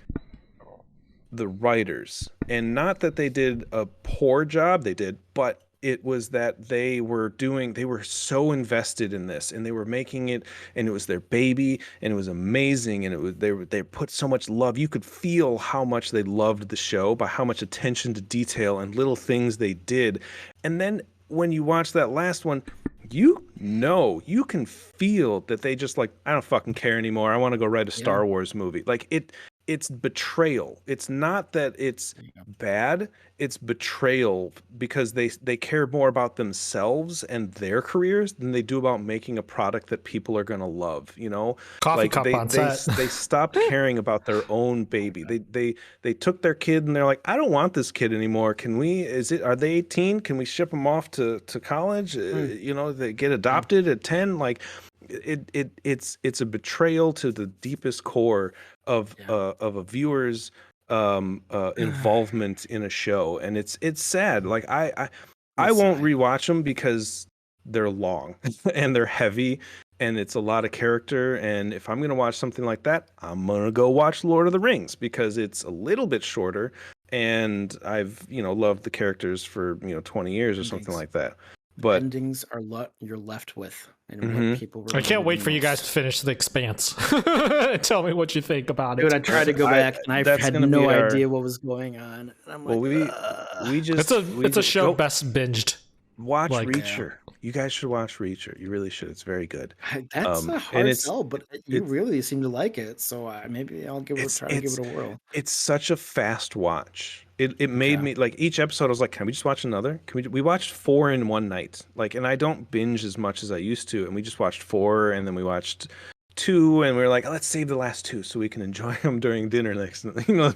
the writers, and not that they did a poor job, they did, but it was that they were so invested in this, and they were making it, and it was their baby, and it was amazing, and they put so much love. You could feel how much they loved the show by how much attention to detail and little things they did. And then when you watch that last one, you can feel that they just like, I don't fucking care anymore, I want to go write a Yeah. Star Wars movie. Like it's betrayal. It's not that it's bad, it's betrayal, because they care more about themselves and their careers than they do about making a product that people are going to love, you know? Coffee Like cup on set. they stopped caring about their own baby. They took their kid and they're like, I don't want this kid anymore. Are they 18? Can we ship them off to college? You know, they get adopted at 10. Like it's a betrayal to the deepest core of a viewer's involvement in a show, and it's sad. Like I won't rewatch them because they're long and they're heavy and it's a lot of character, and if I'm gonna watch something like that, I'm gonna go watch Lord of the Rings because it's a little bit shorter, and I've loved the characters for 20 years or something like that. But endings are you're left with, and Mhm. what people I can't remember wait the for you guys most. to finish The Expanse. Tell me what you think about it. Dude, I tried to go back and I that's had gonna no be our- idea what was going on. And I'm well, like, we just It's a show go best binged. watch like- Reacher. You guys should watch Reacher. You really should. It's very good. that's a and hard sell, but you it's- really seem to like it, so maybe I'll give it a try to give it a whirl. It's such a fast watch. It made me like, each episode I was like, can we just watch another? We watched 4 in one night. Like, and I don't binge as much as I used to, and we just watched 4, and then we watched 2, and we were like, let's save the last 2 so we can enjoy them during dinner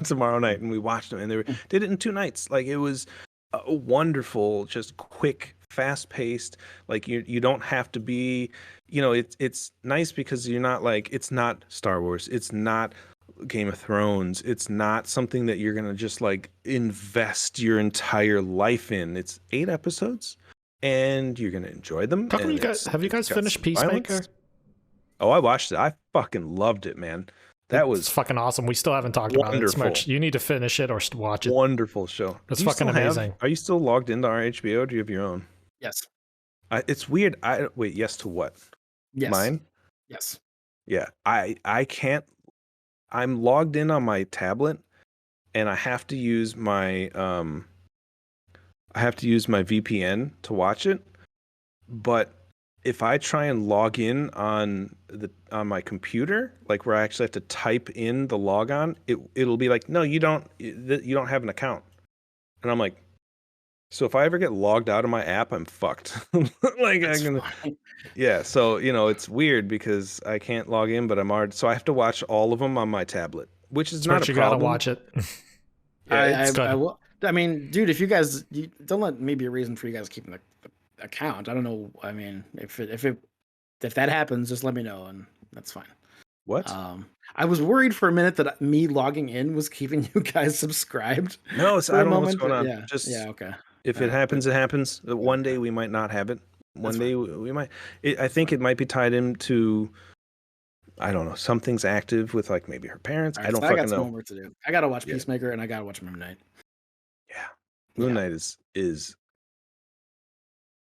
tomorrow night. And we watched them, and did it in 2 nights. Like, it was a wonderful, just quick, fast paced. Like, you don't have to be, it's nice because you're not like, it's not Star Wars, it's not Game of Thrones, it's not something that you're gonna just like invest your entire life in. It's 8 episodes and you're gonna enjoy them. Have you it's guys got finished some Peacemaker? violence. Oh, I watched it. I fucking loved it, man. That It's was fucking awesome. We still haven't talked about it. wonderful. Smirch, you need to finish it or watch it. Wonderful show. It's Do you fucking still have- amazing. Are you still logged into our HBO, or do you have your own? Yes. It's weird. Wait, yes to what? Yes. Mine? Yes. Yeah. I can't. I'm logged in on my tablet, and I have to use my VPN to watch it. But if I try and log in on my computer, like where I actually have to type in the logon, it'll be like, no, you don't have an account. And I'm like, so if I ever get logged out of my app, I'm fucked. Like yeah. So it's weird because I can't log in, but I'm already, so I have to watch all of them on my tablet, which is not a you problem. gotta watch it. Yeah, I will. I mean, dude, if you guys don't let me be a reason for you guys keeping the account. I don't know. I mean, if that happens, just let me know, and that's fine. What? I was worried for a minute that me logging in was keeping you guys subscribed. No, I don't know what's going on. Yeah, Just okay. If it happens, it happens. One day we might not have it. One day we might. I think it might be tied into, I don't know, something's active with like maybe her parents. I don't fucking know. I got some homework to do. I gotta watch Peacemaker and I gotta watch Moon Knight. Yeah, Moon Knight is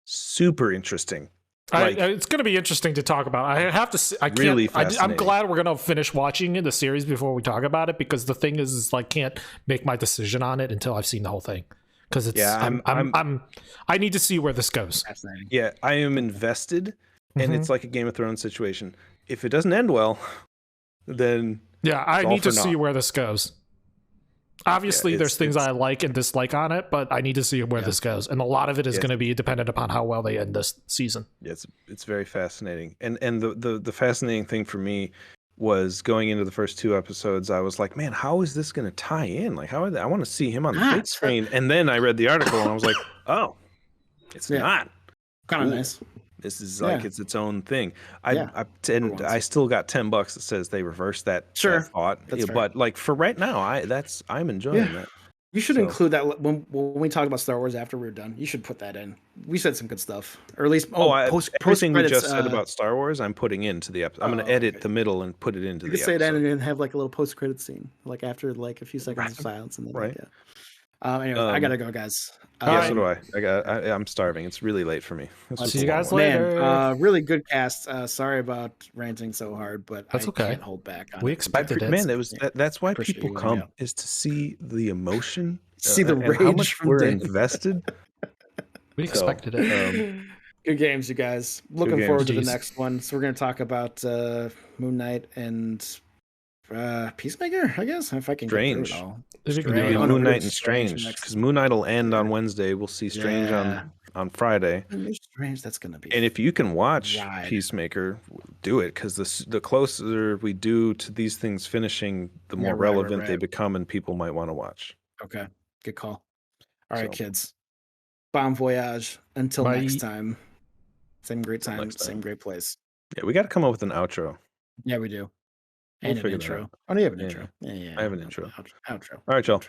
super interesting. It's going to be interesting to talk about. I have to. I can't. Really I'm glad we're going to finish watching the series before we talk about it, because the thing is like can't make my decision on it until I've seen the whole thing. Because it's I need to see where this goes. Yeah, I am invested, and it's like a Game of Thrones situation. If it doesn't end well, then I need to see where this goes. Obviously, there's things I like and dislike on it, but I need to see where this goes, and a lot of it is going to be dependent upon how well they end this season. Yeah, it's very fascinating, and the fascinating thing for me was going into the first 2 episodes. I was like, man, how is this going to tie in? Like, how are they? I want to see him on the big screen. And then I read the article and I was like, oh, it's not kind of nice. This is like it's its own thing. I still got $10 that says they reversed that thought. But like for right now, I'm enjoying that. You should include that when we talk about Star Wars after we're done. You should put that in. We said some good stuff, or at least everything we just said about Star Wars, I'm putting into the episode. I'm going to edit the middle and put it into the episode. You could say that and have like a little post-credit scene, like after like a few seconds of silence, and then anyway, I gotta go, guys. So do I. I'm starving. It's really late for me. See you guys later. Man, really good cast. Sorry about ranting so hard, but I can't hold back. We expected it. Man, that's why people come is to see the emotion, see the rage. How much we're invested. We expected it. Good games, you guys. Looking forward to the next one. So we're gonna talk about Moon Knight and Peacemaker, I guess, if I can Strange. Get through it all. Moon Knight and Strange, because Moon Knight will end on Wednesday. We'll see Strange on Friday. Strange, that's gonna be. And if you can watch Peacemaker, do it, because the closer we do to these things finishing, the more relevant they become, and people might want to watch. Okay, good call. All right, kids. Bon voyage. Until next time. Same great time, same great place. Yeah, we got to come up with an outro. Yeah, we do. And an intro. Oh, no, you have an intro. Yeah. I have an intro. Outro. All right, y'all.